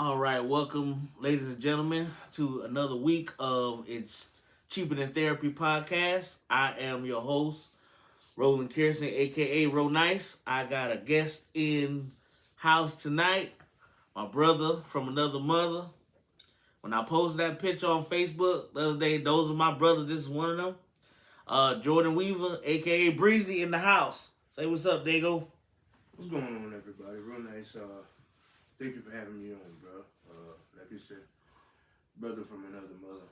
All right, welcome, ladies and gentlemen, to another week of It's Cheaper Than Therapy podcast. I am your host, Roland Kirsten, aka Ro Nice. I got a guest in house tonight, my brother from another mother. When I posted that picture on Facebook the other day, those are my brothers. This is one of them. Jordan Weaver, aka Breezy, in the house. Say what's up, Dago. What's going on, everybody? Real nice. Thank you for having me on, bro. Like you said, brother from another mother.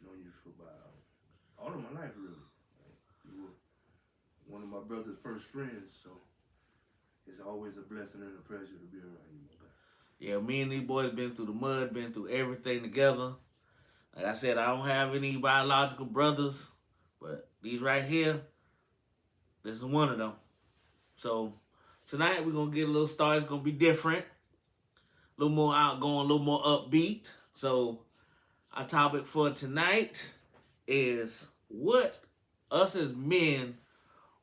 Known you for about all of my life, really. Like, you were one of my brother's first friends, so it's always a blessing and a pleasure to be around you, my guy. Yeah, me and these boys been through the mud, been through everything together. Like I said, I don't have any biological brothers, but these right here, this is one of them. So tonight we're gonna get a little started. It's gonna be different, a little more outgoing, a little more upbeat. So our topic for tonight is what us as men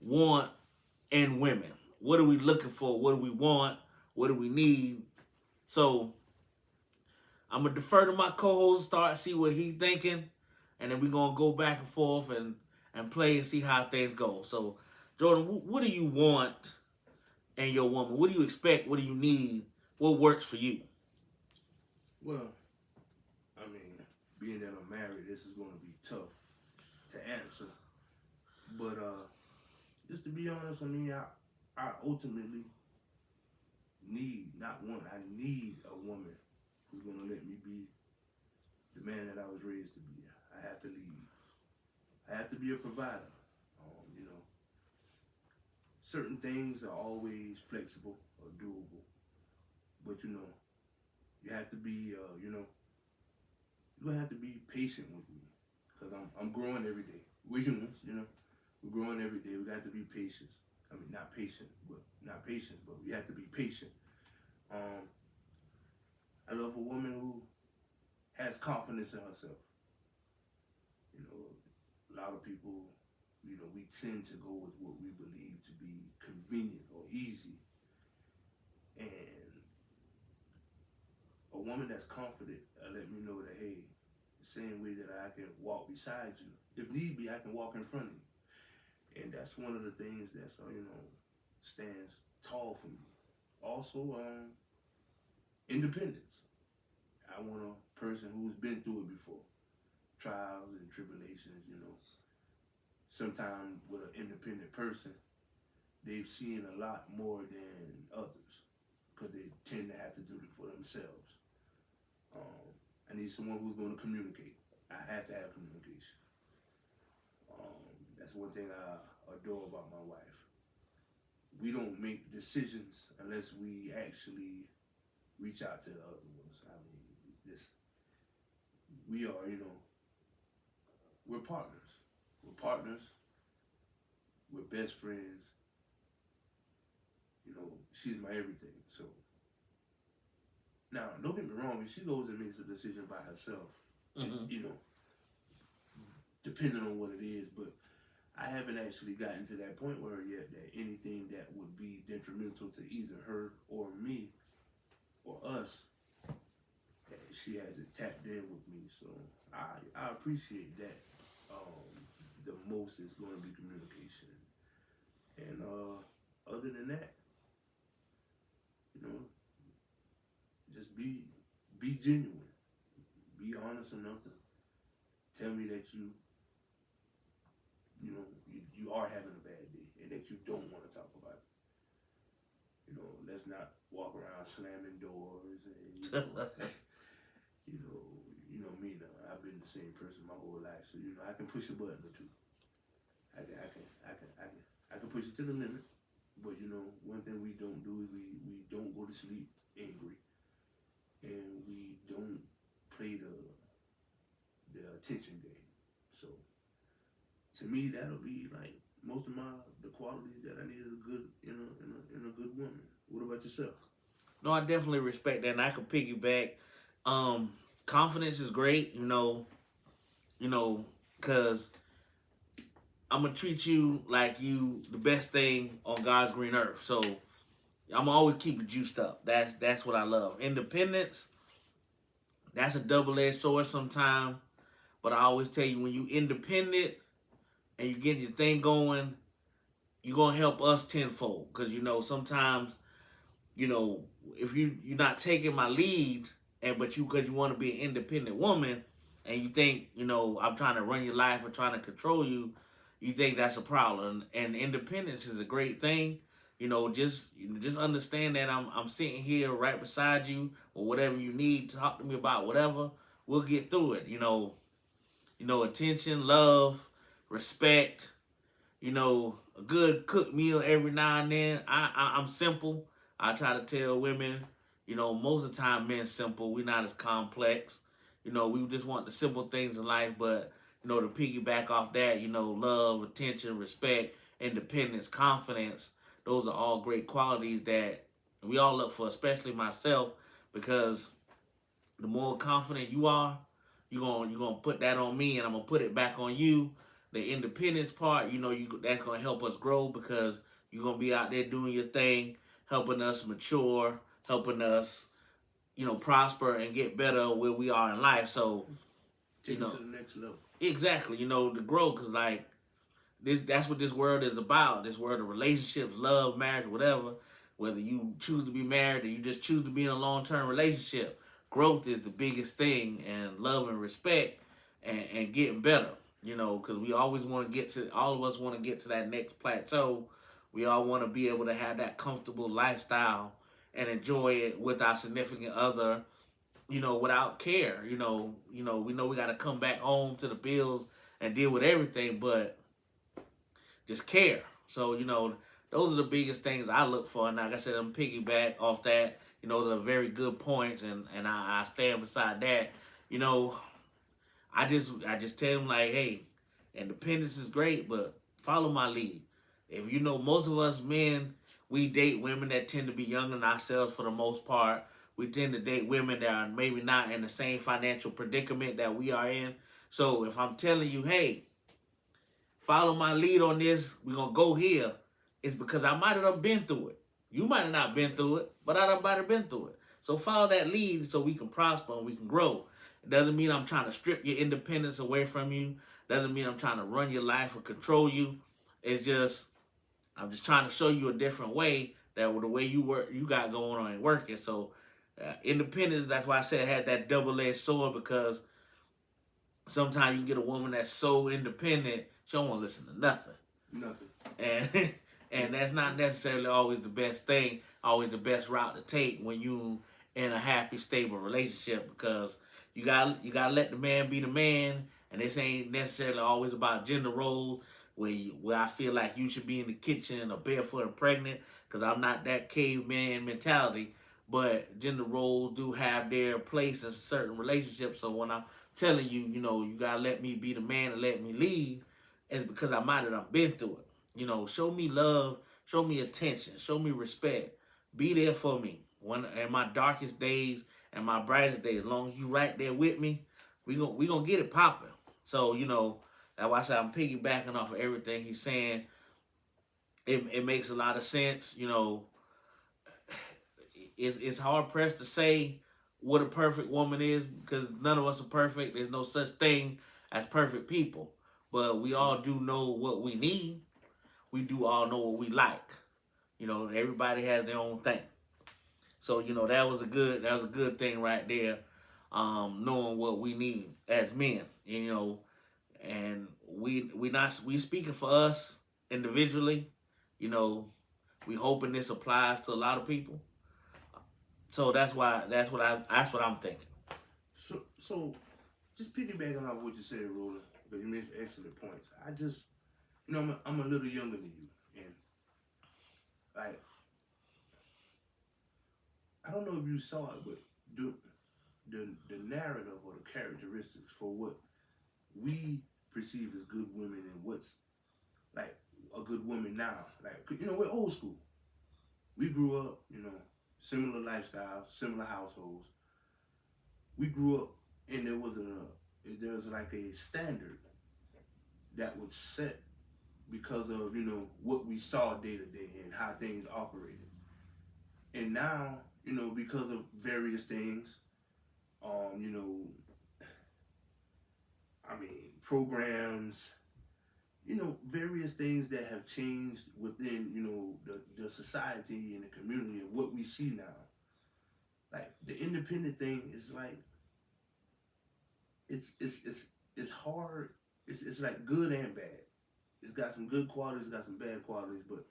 want in women. What are we looking for? What do we want? What do we need? So I'm gonna defer to my co-host, start see what he's thinking, and then we're gonna go back and forth and play and see how things go. So, Jordan, what do you want in your woman? What do you expect? What do you need? What works for you? Well, I mean, being that I'm married, this is going to be tough to answer. But just to be honest, I mean, I ultimately not want, I need a woman who's going to let me be the man that I was raised to be. I have to lead. I have to be a provider. You know, certain things are always flexible or doable, but you have to be, you're gonna have to be patient with me because I'm growing every day. We're humans, we're growing every day. We got to be patient. I mean, not patient, but we have to be patient. I love a woman who has confidence in herself. You know, a lot of people, we tend to go with what we believe to be convenient or easy. And a woman that's confident let me know that, hey, the same way that I can walk beside you, if need be, I can walk in front of you. And that's one of the things that's, stands tall for me. Also, independence. I want a person who's been through it before. Trials and tribulations, Sometimes with an independent person, they've seen a lot more than others because they tend to have to do it for themselves. I need someone who's going to communicate. I have to have communication. That's one thing I adore about my wife. We don't make decisions unless we actually reach out to the other ones. I mean, we are, we're partners. We're partners. We're best friends. She's my everything. So now, don't get me wrong. If she goes and makes a decision by herself, depending on what it is, but I haven't actually gotten to that point with her yet that anything that would be detrimental to either her or me or us, she hasn't tapped in with me. So I appreciate that. The most is going to be communication. And other than that, just be genuine. Be honest enough to tell me that you are having a bad day and that you don't want to talk about it. Let's not walk around slamming doors and me now. I've been the same person my whole life, so I can push a button or two. I can push it to the limit, but one thing we don't do is we don't go to sleep angry, and we don't play the attention game. So to me, that'll be like most of the qualities that I need in a good woman. What about yourself? No, I definitely respect that, and I can piggyback. Confidence is great, because I'm gonna treat you like you the best thing on God's green earth. So I'm always keep it juiced up. That's what I love. Independence. That's a double-edged sword sometimes. But I always tell you, when you independent and you getting your thing going, you're gonna help us tenfold. Cause sometimes, if you're not taking my lead, and but because you want to be an independent woman, and you think, I'm trying to run your life or trying to control you, you think that's a problem. And independence is a great thing. Just understand that I'm sitting here right beside you, or whatever you need, talk to me about whatever. We'll get through it. Attention, love, respect, a good cooked meal every now and then. I'm simple. I try to tell women, most of the time men simple. We're not as complex. We just want the simple things in life, but, to piggyback off that, love, attention, respect, independence, confidence, those are all great qualities that we all look for, especially myself, because the more confident you are, you're gonna put that on me, and I'm gonna put it back on you. The independence part, that's gonna help us grow, because you're gonna be out there doing your thing, helping us mature, helping us, prosper and get better where we are in life. So, take it to the next level. Exactly, to grow, because like that's what this world is about. This world of relationships, love, marriage, whatever. Whether you choose to be married or you just choose to be in a long-term relationship, growth is the biggest thing, and love and respect, and getting better. Because we always want to all of us want to get to that next plateau. We all want to be able to have that comfortable lifestyle and enjoy it with our significant other, without care. We know we got to come back home to the bills and deal with everything, but just care. So, those are the biggest things I look for. And like I said, I'm piggyback off that. Those are very good points, and I stand beside that. I just tell them, like, hey, independence is great, but follow my lead. If most of us men, we date women that tend to be younger than ourselves for the most part. We tend to date women that are maybe not in the same financial predicament that we are in. So if I'm telling you, hey, follow my lead on this, we're going to go here, it's because I might have been through it. You might have not been through it, but I might have been through it. So follow that lead so we can prosper and we can grow. It doesn't mean I'm trying to strip your independence away from you. Doesn't mean I'm trying to run your life or control you. It's just, I'm just trying to show you a different way, that the way you got going on ain't working. So independence, that's why I said had that double-edged sword, because sometimes you get a woman that's so independent, she don't want to listen to nothing. Nothing. And that's not necessarily always the best thing, always the best route to take when you in a happy, stable relationship, because you gotta let the man be the man, and this ain't necessarily always about gender roles, where I feel like you should be in the kitchen or barefoot and pregnant, because I'm not that caveman mentality. But gender roles do have their place in certain relationships. So when I'm telling you, you gotta let me be the man and let me lead, it's because I might have been through it. Show me love, show me attention, show me respect. Be there for me when in my darkest days and my brightest days. As long as you right there with me, we gonna get it popping. So that's why I said I'm piggybacking off of everything he's saying. It makes a lot of sense. It's hard pressed to say what a perfect woman is, because none of us are perfect. There's no such thing as perfect people, but we all do know what we need. We do all know what we like. Everybody has their own thing. So that was a good thing right there. Knowing what we need as men, and we speaking for us individually. We hoping this applies to a lot of people. So that's what I'm thinking. So just piggybacking off what you said, Roland, because you made excellent points. I just, I'm a little younger than you, and like, I don't know if you saw it, but the narrative or the characteristics for what we perceive as good women and what's like a good woman now, like, we're old school. We grew up, similar lifestyles, similar households. We grew up, and there was like a standard that was set because of what we saw day to day and how things operated. And now, because of various things, You know, I mean, programs, you know, various things that have changed within, you know, the society and the community and what we see now. Like the independent thing is like it's hard. It's like good and bad. It's got some good qualities, it's got some bad qualities, but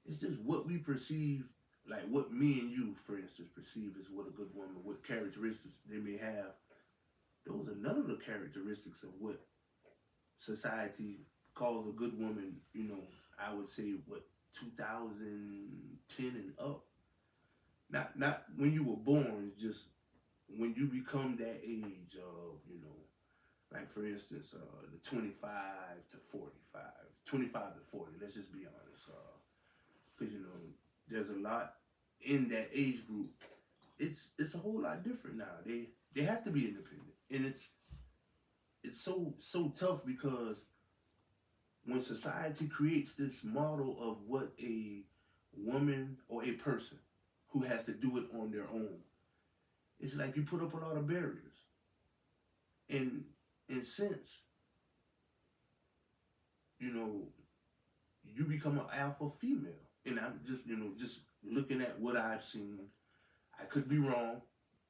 it's just what we perceive, like what me and you, for instance, perceive as what a good woman, what characteristics they may have. Those are none of the characteristics of what society calls a good woman. You know, I would say what 2010 and up. Not when you were born, just when you become that age of, you know, like for instance, the 25 to 45, 25 to 40. Let's just be honest, because you know there's a lot in that age group. It's a whole lot different now. They have to be independent, and it's so tough because when society creates this model of what a woman or a person who has to do it on their own, it's like you put up a lot of barriers. And since, you know, you become an alpha female, and I'm just, you know, just looking at what I've seen, I could be wrong.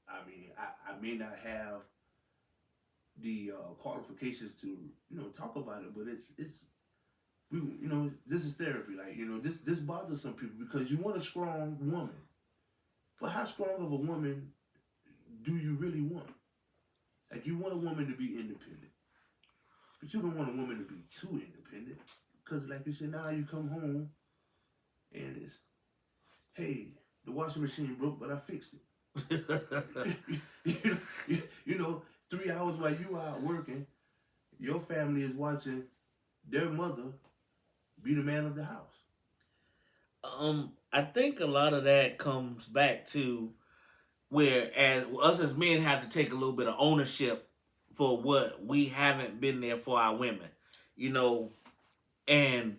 I mean, I may not have the qualifications to, you know, talk about it, but it's we, you know, this is therapy. Like, you know, this bothers some people because you want a strong woman, but how strong of a woman do you really want? Like, you want a woman to be independent, but you don't want a woman to be too independent. Because, like you said, now you come home and it's, hey, the washing machine broke, but I fixed it. you know, 3 hours while you out working, your family is watching their mother be the man of the house. I think a lot of that comes back to where as us as men have to take a little bit of ownership for what we haven't been there for our women, you know, and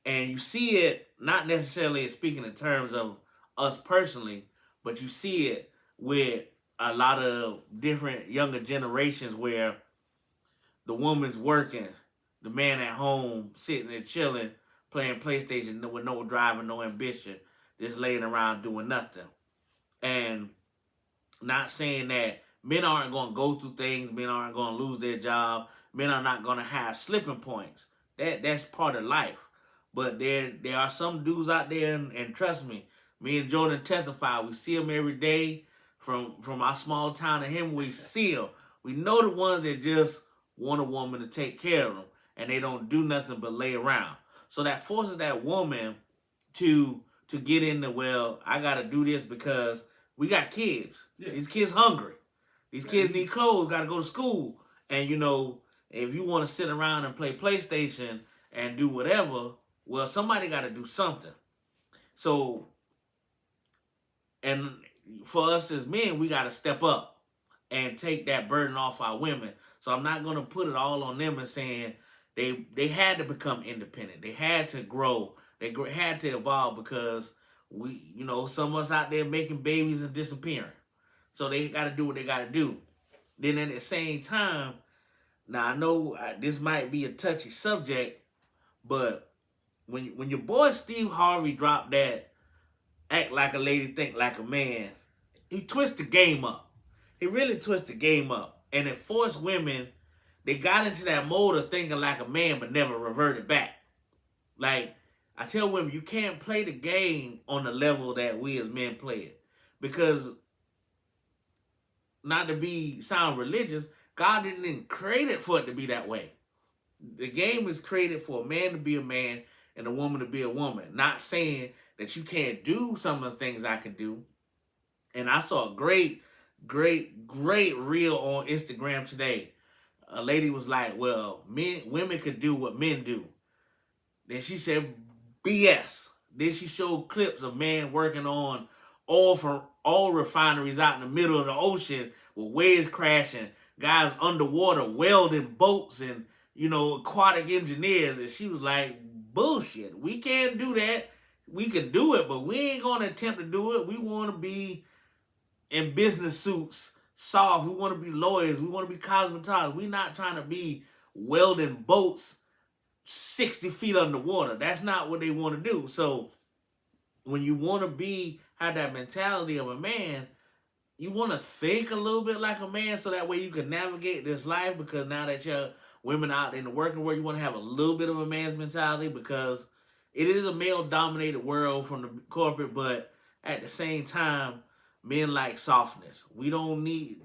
you see it not necessarily speaking in terms of us personally, but you see it with a lot of different younger generations where the woman's working, the man at home sitting there chilling, playing PlayStation with no drive and no ambition, just laying around doing nothing. And not saying that men aren't going to go through things, men aren't going to lose their job, men are not going to have slipping points. That's part of life. But there are some dudes out there, and trust me, me and Jordan testify. We see them every day from our small town of him. We see them. We know the ones that just want a woman to take care of them, and they don't do nothing but lay around. So that forces that woman to get into, well, I got to do this because we got kids. Yeah. These kids hungry. These kids need clothes, got to go to school. And, you know, if you want to sit around and play PlayStation and do whatever, well, somebody got to do something. So, and for us as men, we got to step up and take that burden off our women. So I'm not going to put it all on them and saying they had to become independent. They had to grow. They had to evolve because we, you know, some of us out there making babies and disappearing. So they got to do what they got to do. Then at the same time, now I know this might be a touchy subject, but when your boy Steve Harvey dropped that act like a lady, think like a man, he twisted the game up. He really twisted the game up. And it forced women, they got into that mode of thinking like a man but never reverted back. Like, I tell women, you can't play the game on the level that we as men play it. Because, not to sound religious, God didn't create it for it to be that way. The game is created for a man to be a man and a woman to be a woman. Not saying that you can't do some of the things I can do. And I saw a great reel on Instagram today. A lady was like, well, women could do what men do. Then she said, BS. Then she showed clips of men working on oil refineries out in the middle of the ocean with waves crashing, guys underwater welding boats and, you know, aquatic engineers. And she was like, bullshit. We can't do that. We can do it, but we ain't going to attempt to do it. We want to be in business suits soft. We want to be lawyers. We want to be cosmetologists. We're not trying to be welding boats 60 feet underwater. That's not what they want to do. So when you want to have that mentality of a man, you want to think a little bit like a man so that way you can navigate this life, because now that you're women out in the working world, you want to have a little bit of a man's mentality, because it is a male-dominated world from the corporate, but at the same time, men like softness. We don't need,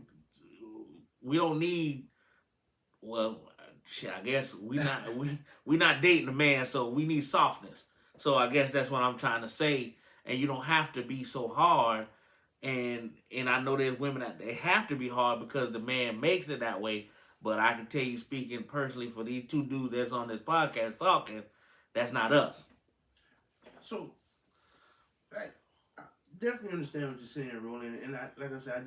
well, shit, I guess we not dating a man, so we need softness. So I guess that's what I'm trying to say. And you don't have to be so hard. And I know there's women that they have to be hard because the man makes it that way. But I can tell you, speaking personally for these two dudes that's on this podcast talking, that's not us. So, I definitely understand what you're saying, Roland. And like I said,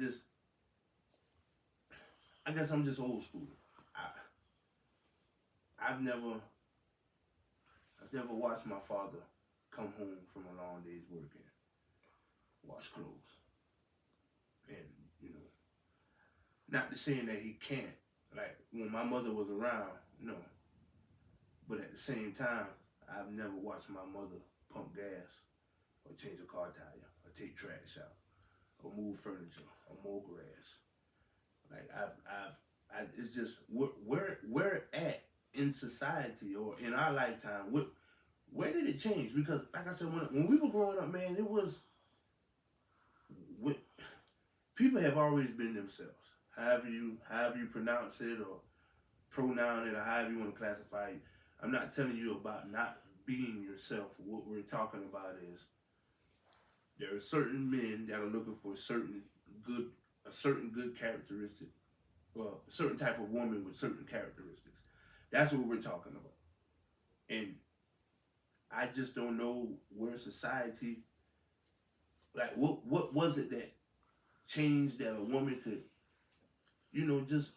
I guess I'm just old school. I've never watched my father come home from a long day's working, wash clothes. And, not to saying that he can't. Like, when my mother was around, no. But at the same time, I've never watched my mother pump gas or change a car tire or take trash out or move furniture or mow grass. Like, it's just, where at in society or in our lifetime, where did it change? Because, like I said, when we were growing up, man, it was, people have always been themselves. However you pronounce it or pronoun it or however you want to classify it. I'm not telling you about not being yourself. What we're talking about is there are certain men that are looking for a certain good characteristic, well, a certain type of woman with certain characteristics. That's what we're talking about. And I just don't know where society, like, what was it that changed that a woman could, just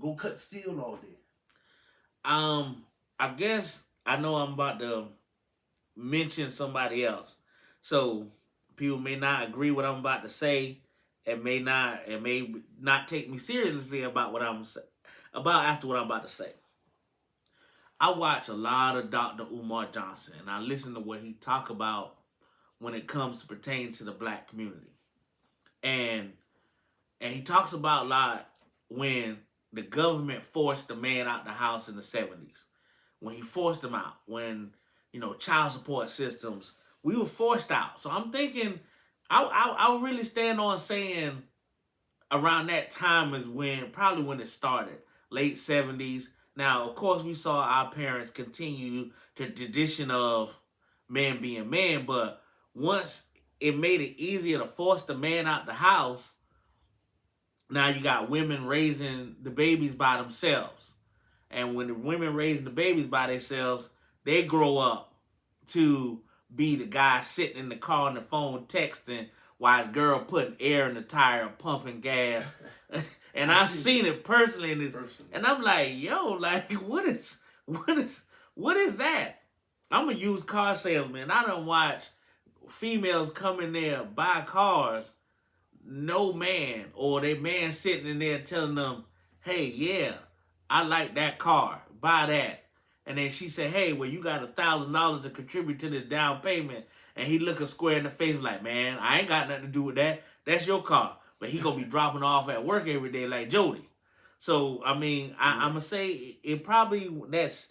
go cut steel all day? I guess I know I'm about to mention somebody else. So people may not agree what I'm about to say and may not take me seriously about what I'm after what I'm about to say. I watch a lot of Dr. Umar Johnson, and I listen to what he talk about when it comes to pertain to the black community. And he talks about a lot when the government forced the man out the house in the 70s. When he forced them out. When, child support systems, we were forced out. So I'm thinking, I really stand on saying around that time is probably when it started. Late 70s. Now, of course, we saw our parents continue the tradition of men being men, but once it made it easier to force the man out the house, now you got women raising the babies by themselves. And when the women raising the babies by themselves, they grow up to be the guy sitting in the car on the phone texting while his girl putting air in the tire, pumping gas. And I've seen it personally in this. And I'm like, yo, like, what is that? I'm a used car salesman. I don't watch females come in there, buy cars, no man, or they man sitting in there telling them, hey, yeah, I like that car, buy that. And then she said, hey, well, you got $1,000 to contribute to this down payment. And he looking square in the face like, man, I ain't got nothing to do with that. That's your car. But he going to be dropping off at work every day like Jody. So, I mean, I'm going to say it probably, that's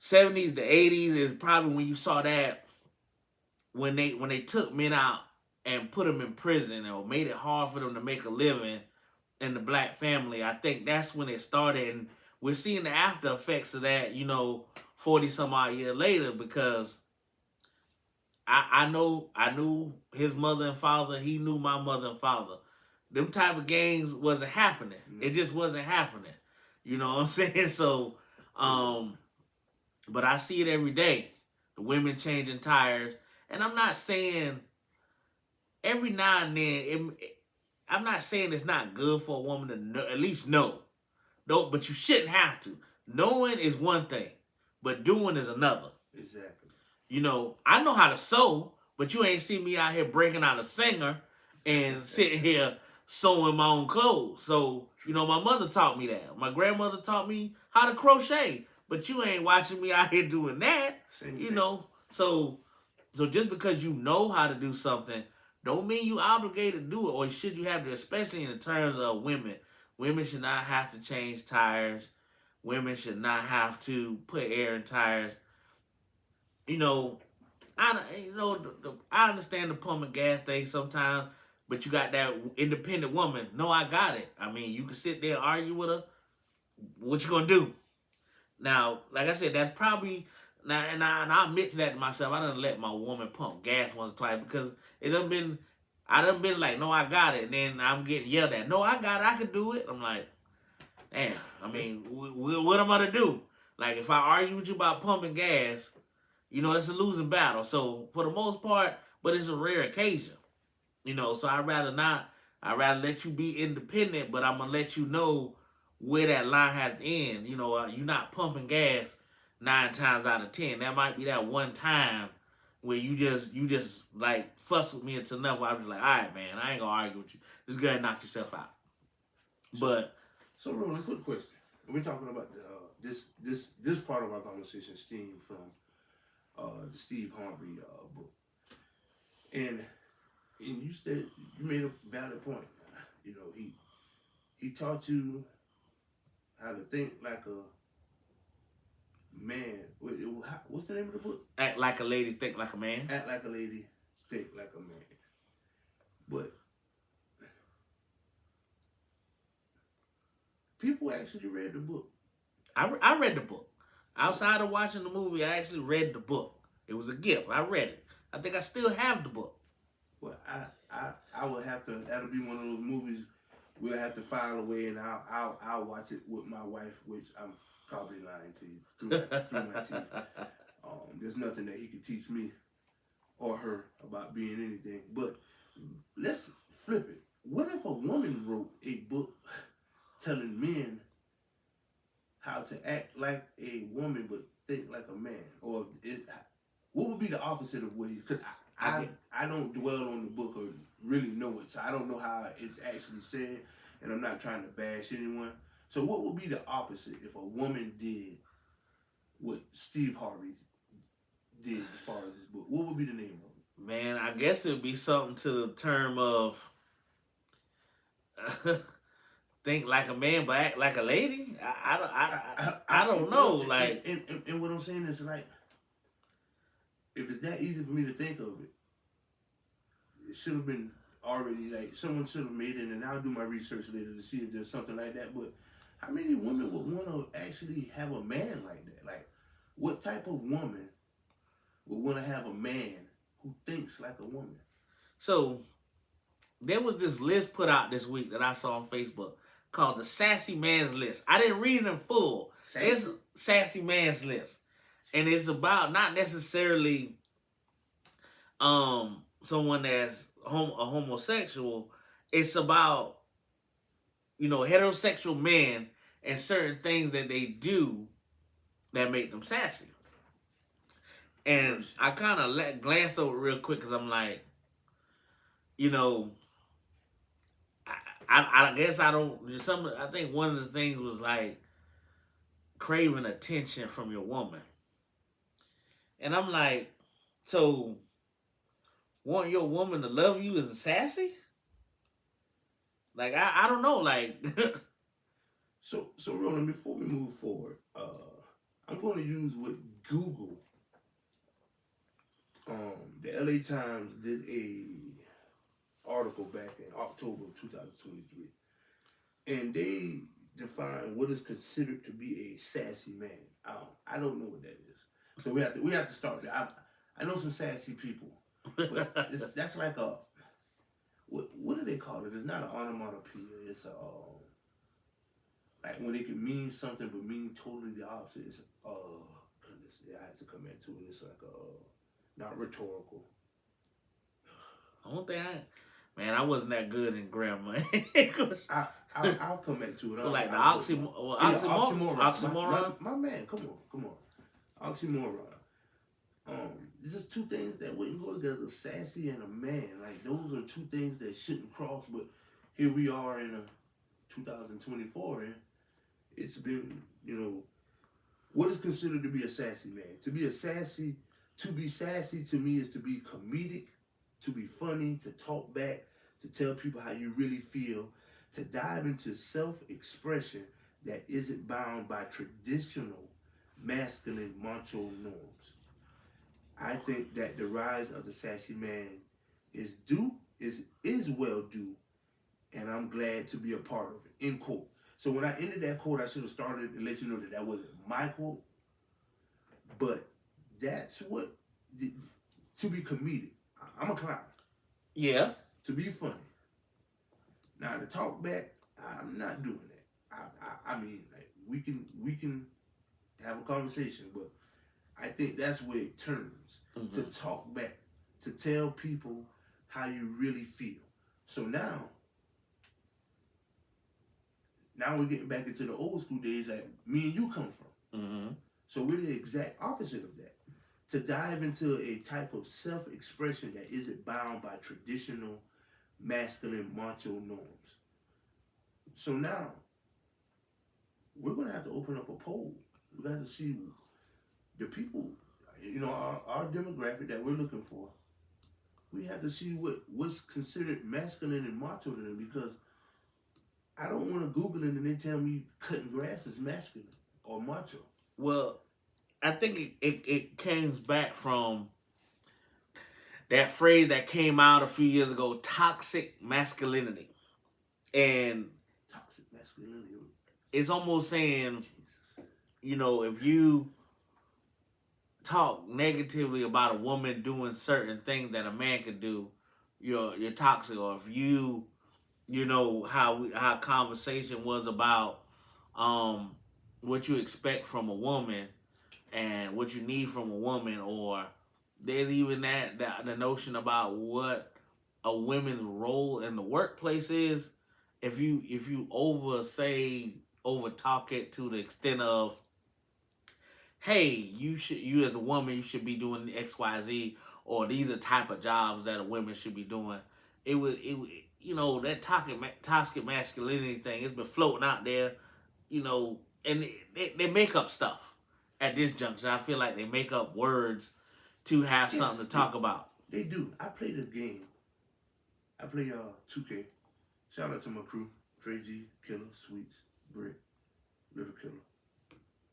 70s to 80s is probably when you saw that, when they took men out and put them in prison or made it hard for them to make a living in the black family. I think that's when it started. And we're seeing the after effects of that, 40 some odd years later, because I knew his mother and father. He knew my mother and father. Them type of games wasn't happening. It just wasn't happening. You know what I'm saying? So, but I see it every day. The women changing tires. And I'm not saying every now and then, I'm not saying it's not good for a woman to know, at least know. No, but you shouldn't have to. Knowing is one thing, but doing is another. Exactly. I know how to sew, but you ain't see me out here breaking out a singer and sitting here sewing my own clothes. So, my mother taught me that. My grandmother taught me how to crochet. But you ain't watching me out here doing that. Same You thing. know. So just because you know how to do something, don't mean you obligated to do it. Or should you have to, especially in the terms of women. Women should not have to change tires. Women should not have to put air in tires. I understand the pump and gas thing sometimes, but you got that independent woman. No, I got it. I mean, you can sit there and argue with her. What you gonna do? Now, like I said, that's probably now, and I admit to that to myself. I done let my woman pump gas once or twice because I done been like, no, I got it. And then I'm getting yelled at. No, I got it. I can do it. I'm like, damn. I mean, what am I to do? Like, if I argue with you about pumping gas, it's a losing battle. So for the most part, but it's a rare occasion. So I'd rather not. I'd rather let you be independent, but I'm gonna let you know where that line has to end. You're not pumping gas 9 times out of 10. That might be that one time where you just like fuss with me until enough where I was like, all right, man, I ain't gonna argue with you. Just go ahead and knock yourself out. So Roland, quick question. We're talking about this part of our conversation stemmed from the Steve Harvey book, and you said you made a valid point. He taught you how to think like a man. What's the name of the book? Act like a lady, think like a man. Act like a lady, think like a man. But people actually read the book. I read the book. Outside of watching the movie, I actually read the book. It was a gift. I read it. I think I still have the book. Well, I would have to. That'll be one of those movies we'll have to file away, and I'll watch it with my wife, which I'm probably lying to you through my teeth. There's nothing that he could teach me or her about being anything. But let's flip it. What if a woman wrote a book telling men how to act like a woman but think like a man? Or what would be the opposite of what he's... Because I don't dwell on the book or really know it, so I don't know how it's actually said, and I'm not trying to bash anyone. So what would be the opposite if a woman did what Steve Harvey did as far as his book? What would be the name of it? Man, I guess it would be something to the term of think like a man but act like a lady. I don't know. Like, and what I'm saying is, like, if it's that easy for me to think of it, it should have been already, like, someone should have made it, and I'll do my research later to see if there's something like that. But how many women would want to actually have a man like that? Like, what type of woman would want to have a man who thinks like a woman? So there was this list put out this week that I saw on Facebook called the Sassy Man's List. I didn't read it in full. It's Sassy Man's List. And it's about not necessarily someone that's a homosexual. It's about, heterosexual men and certain things that they do that make them sassy. And I kind of glanced over real quick because I'm like, I guess I don't. I think one of the things was like craving attention from your woman. And I'm like, so want your woman to love you as a sassy? Like, I don't know, like. So Roland, before we move forward, I'm going to use what Google, the LA Times did a article back in October of 2023, and they define what is considered to be a sassy man. I don't know what that is. So we have to start there. I know some sassy people, but that's like a what do they call it? It's not an onomatopoeia. It's a like when it can mean something but mean totally the opposite. It's goodness, I have to come into it. It's like not rhetorical. I don't think I wasn't that good in grammar. I'll come back to it. Like the oxymoron. My man, come on. Oxymoron. There's just two things that wouldn't go together: sassy and a man. Like those are two things that shouldn't cross. But here we are in 2024, and it's been, what is considered to be a sassy man? To be sassy to me is to be comedic, to be funny, to talk back, to tell people how you really feel, to dive into self-expression that isn't bound by traditional masculine macho norms. I think that the rise of the sassy man is well due, and I'm glad to be a part of it. End quote. So when I ended that quote, I should have started to let you know that wasn't my quote, but that's what, to be comedic. I'm a clown. Yeah. To be funny. Now to talk back, I'm not doing that. I mean, like, we can have a conversation, but I think that's where it turns. To talk back, to tell people how you really feel. So now we're getting back into the old school days that me and you come from. So we're the exact opposite of that. To dive into a type of self-expression that isn't bound by traditional masculine macho norms. So now we're going to have to open up a poll. We're going to have to see the people, our demographic that we're looking for. We have to see what's considered masculine and macho to them, because I don't want to Google it and they tell me cutting grass is masculine or macho. Well, I think it came back from that phrase that came out a few years ago, toxic masculinity. And toxic masculinity. It's almost saying, if you talk negatively about a woman doing certain things that a man could do, you're toxic. Or if you how conversation was about what you expect from a woman and what you need from a woman, or there's even the notion about what a woman's role in the workplace is. If you over talk it to the extent of, hey, you as a woman, you should be doing XYZ, or these are type of jobs that a woman should be doing. It that toxic masculinity thing has been floating out there, and they make up stuff at this juncture. I feel like they make up words to have something to talk about. They do. I play this game. I play 2K. Shout out to my crew: Trey G, Killer, Sweets, Brick, River Killer,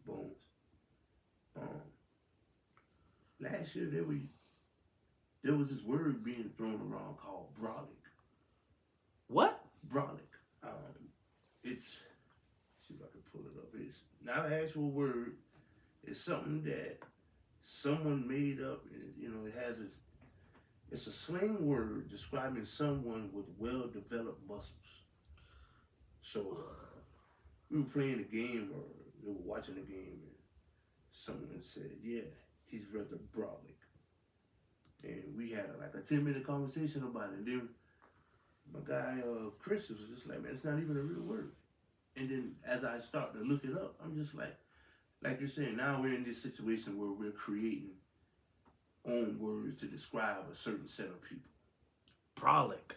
Bones. Last year there was this word being thrown around called brolic. What? Brolic. It's, see if I can pull it up. It's not an actual word. It's something that someone made up. It has it's a slang word describing someone with well-developed muscles. So we were playing a game, or we were watching a game, and someone said, yeah, he's rather brolic. And we had a 10-minute conversation about it. And then my guy, Chris, was just like, man, it's not even a real word. And then as I start to look it up, I'm just like you're saying, now we're in this situation where we're creating own words to describe a certain set of people. Brolic.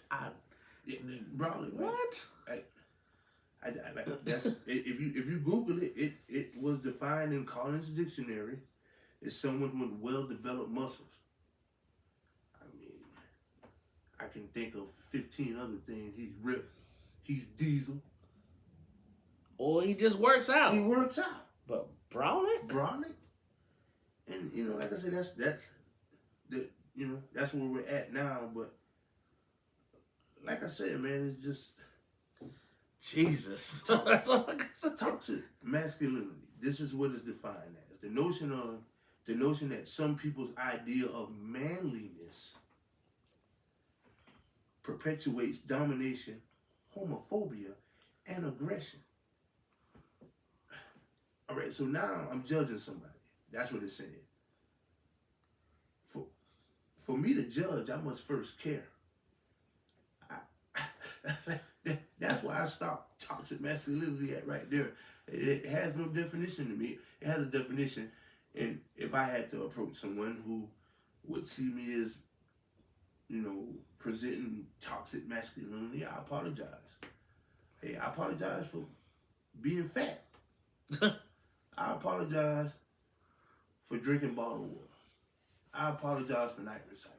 Brolic. What? I that's if you Google it, it was defined in Collins Dictionary as someone with well-developed muscles. I mean, I can think of 15 other things. He's ripped. He's diesel. Or he just works out. He works out. But brolic? Brolic? And like I said, that's where we're at now. But like I said, man, it's just Jesus. Toxic masculinity. This is what it's defined as. The notion that some people's idea of manliness perpetuates domination, homophobia, and aggression. All right, so now I'm judging somebody. That's what it's saying. For me to judge, I must first care. That's why I stopped toxic masculinity at right there. It has no definition to me. It has a definition, and if I had to approach someone who would see me as presenting toxic masculinity, I apologize. Hey, I apologize for being fat. I apologize for drinking bottled water. I apologize for night recycling.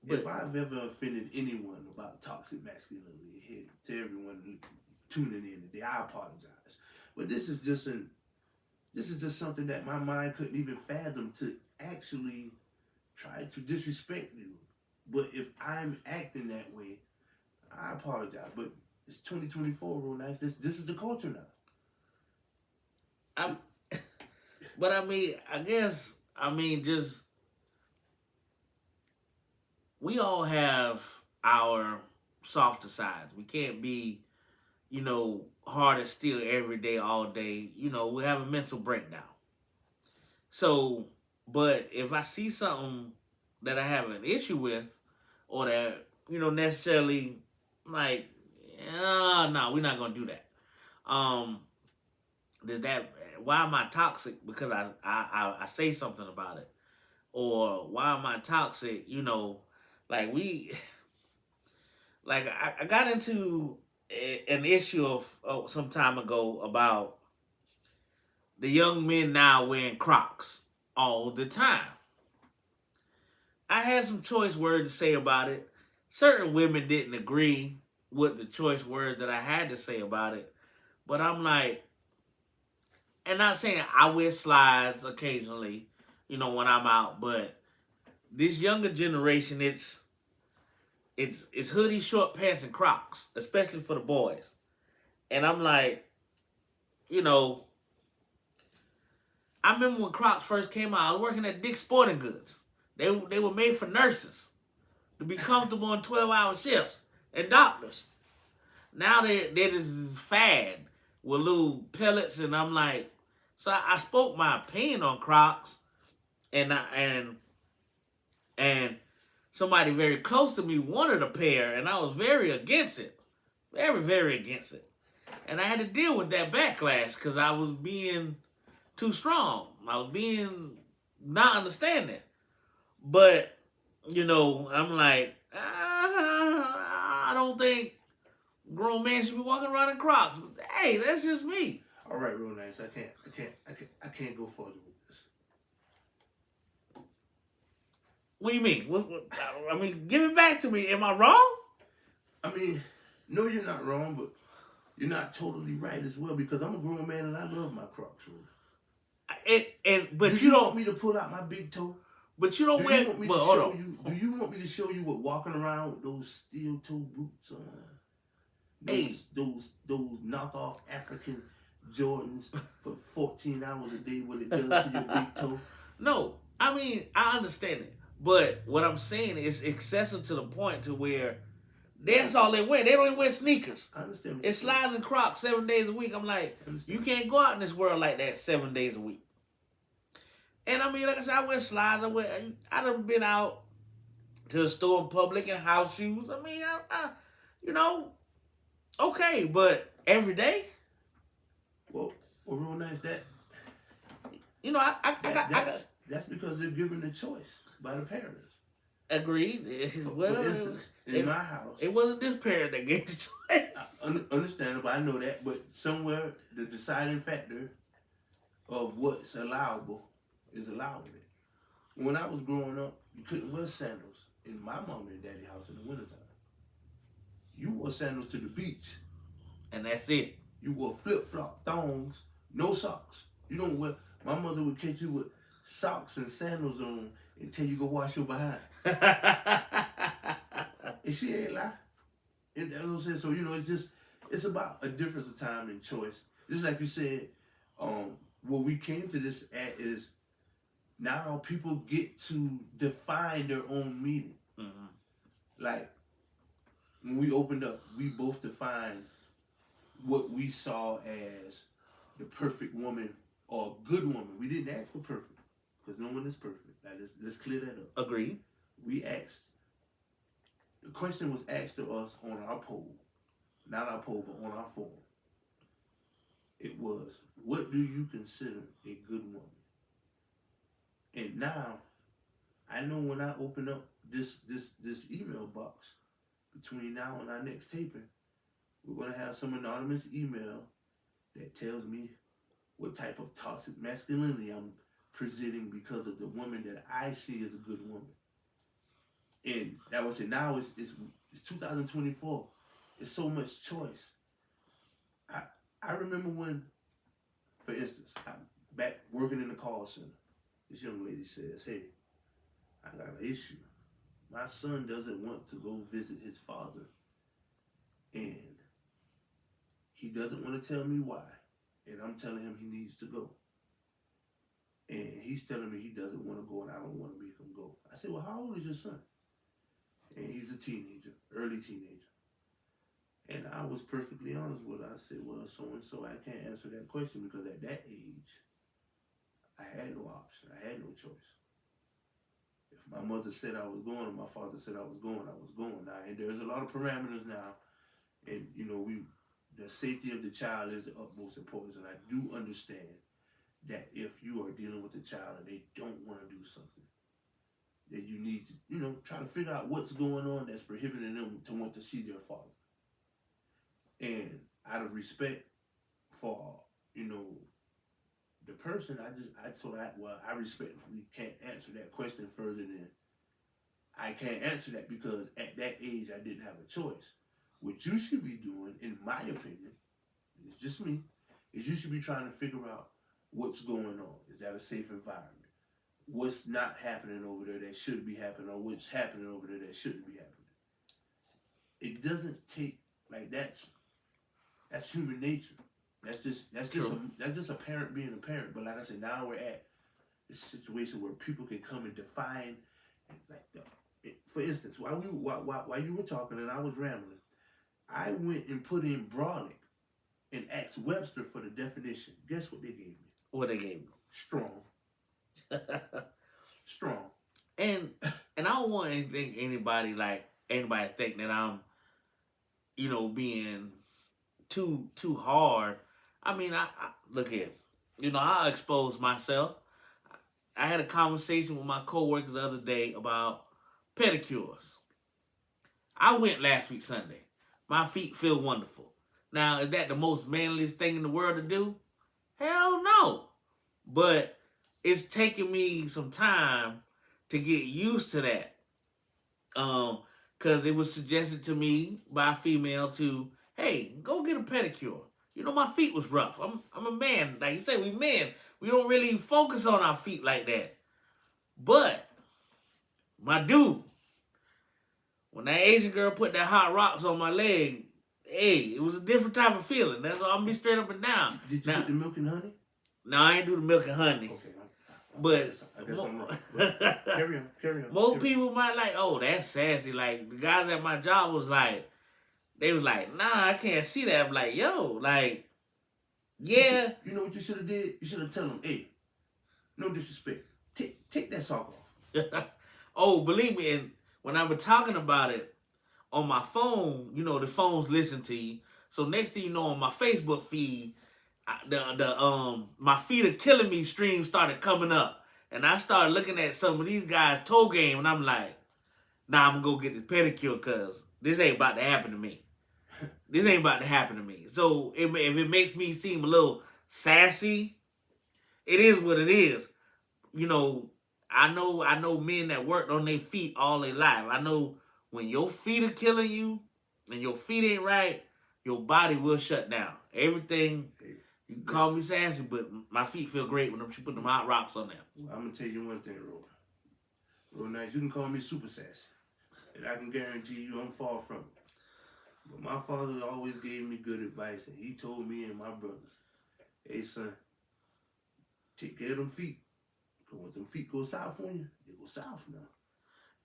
But If I've ever offended anyone about toxic masculinity, here to everyone tuning in today, I apologize. But this is just something that my mind couldn't even fathom to actually try to disrespect you. But if I'm acting that way, I apologize. But it's 2024, real nice. This is the culture now. but I mean, just we all have our softer sides. We can't be, hard as steel every day, all day. We have a mental breakdown. So, but if I see something that I have an issue with, or that, necessarily like, no, we're not gonna do that. Why am I toxic? Because I say something about it. Or why am I toxic? I got into an issue of some time ago about the young men now wearing Crocs all the time. I had some choice words to say about it. Certain women didn't agree with the choice words that I had to say about it. But I'm like, and not saying I wear slides occasionally, when I'm out, but this younger generation, it's hoodies, short pants, and Crocs, especially for the boys. And I'm like, I remember when Crocs first came out, I was working at Dick's Sporting Goods. They were made for nurses to be comfortable on 12-hour shifts and doctors. Now they're this fad with little pellets, and I'm like, so I spoke my opinion on Crocs, and somebody very close to me wanted a pair, and I was very against it, very, very against it, and I had to deal with that backlash because I was being too strong. I was being not understanding. But, I'm like, I don't think grown men should be walking around in Crocs. But, hey, that's just me. All right, real nice. I can't go further with this. What do you mean? Give it back to me. Am I wrong? No, you're not wrong, but you're not totally right as well, because I'm a grown man and I love my Crocs. But you don't want me to pull out my big toe? But you don't wear. Do you want me to show you what walking around with those steel toe boots on? Those knockoff African Jordans for 14 hours a day, what it does to your big toe? No, I understand it, but what I'm saying is excessive to the point to where that's all they wear. They don't even wear sneakers. I understand. It slides and Crocs 7 days a week. I'm like, you can't go out in this world like that 7 days a week. And like I said, I wear slides. I done been out to the store in public in house shoes. Okay, but every day? Well, real nice. That's because they're given the choice by the parents. Agreed. For instance, in my house, it wasn't this parent that gave the choice. Understandable, I know that, but somewhere the deciding factor of what's allowable is allowing it. When I was growing up, you couldn't wear sandals in my mom and daddy house in the wintertime. You wore sandals to the beach. And that's it. You wore flip-flop thongs, no socks. You don't wear. My mother would catch you with socks and sandals on until you go wash your behind. And she ain't lie. And that's what I'm saying. So, it's about a difference of time and choice. Just like you said, what we came to this at is now people get to define their own meaning. Mm-hmm. Like, when we opened up, we both defined what we saw as the perfect woman or a good woman. We didn't ask for perfect, because no one is perfect. Let's clear that up. Agreed. We asked. The question was asked to us on our poll. Not our poll, but on our forum. It was, what do you consider a good woman? And now, I know when I open up this email box between now and our next taping. We're gonna have some anonymous email that tells me what type of toxic masculinity I'm presenting because of the woman that I see as a good woman. And that was it. Now it's 2024. It's so much choice. I remember when, for instance, I'm back working in the call center. This young lady says, "Hey, I got an issue. My son doesn't want to go visit his father, and he doesn't want to tell me why. And I'm telling him he needs to go. And he's telling me he doesn't want to go, and I don't want to make him go." I said, "Well, how old is your son?" And he's a teenager, early teenager. And I was perfectly honest with her. I said, "Well, so-and-so, I can't answer that question because at that age, I had no option. I had no choice. If my mother said I was going or my father said I was going now. And there's a lot of parameters now. And, you know, the safety of the child is the utmost importance. And I do understand that if you are dealing with a child and they don't want to do something, that you need to, you know, try to figure out what's going on that's prohibiting them to want to see their father. And out of respect for, you know, the person, I respectfully can't answer that question further than I can't answer that because at that age I didn't have a choice. What you should be doing, in my opinion, it's just me, is you should be trying to figure out what's going on. Is that a safe environment? What's not happening over there that should be happening, or what's happening over there that shouldn't be happening? It doesn't take, like, that's human nature. That's just a parent being a parent. But like I said, now we're at a situation where people can come and define, like, for instance, while you were talking and I was rambling, I went and put in Bronick and asked Webster for the definition. Guess what they gave me? What they gave me? Strong. Strong. And I don't want anybody to think that I'm, you know, being too hard. I mean, I look here. You know, I expose myself. I had a conversation with my coworkers the other day about pedicures. I went last week Sunday. My feet feel wonderful. Now, is that the most manliest thing in the world to do? Hell no. But it's taken me some time to get used to that. Because it was suggested to me by a female to, hey, go get a pedicure. You know, my feet was rough. I'm a man. Like you say, we men. We don't really focus on our feet like that. But, my dude, when that Asian girl put that hot rocks on my leg, hey, it was a different type of feeling. That's all. I'm be straight up and down. Did you put the milk and honey? No, I ain't do the milk and honey. Okay. But I guess I'm wrong. But carry on. Most people might like, oh, that's sassy. Like, the guys at my job was like, they was like, nah, I can't see that. I'm like, yo, like, yeah. You know what you should have did? You should have told them, hey, no disrespect, take that sock off. Oh, believe me, and when I was talking about it on my phone, you know, the phones listen to you. So next thing you know, on my Facebook feed, my feet are killing me stream started coming up. And I started looking at some of these guys' toe game, and I'm like, nah, I'm going to go get this pedicure because this ain't about to happen to me. This ain't about to happen to me. So if it makes me seem a little sassy, it is what it is. You know, I know men that worked on their feet all their life. I know when your feet are killing you and your feet ain't right, your body will shut down. Everything, you can call me sassy, but my feet feel great when you put them hot rocks on them. Well, I'm going to tell you one thing, real nice. You can call me super sassy. And I can guarantee you I'm far from it. But my father always gave me good advice, and he told me and my brothers, hey, son, take care of them feet. Because when them feet go south on you, they go south now.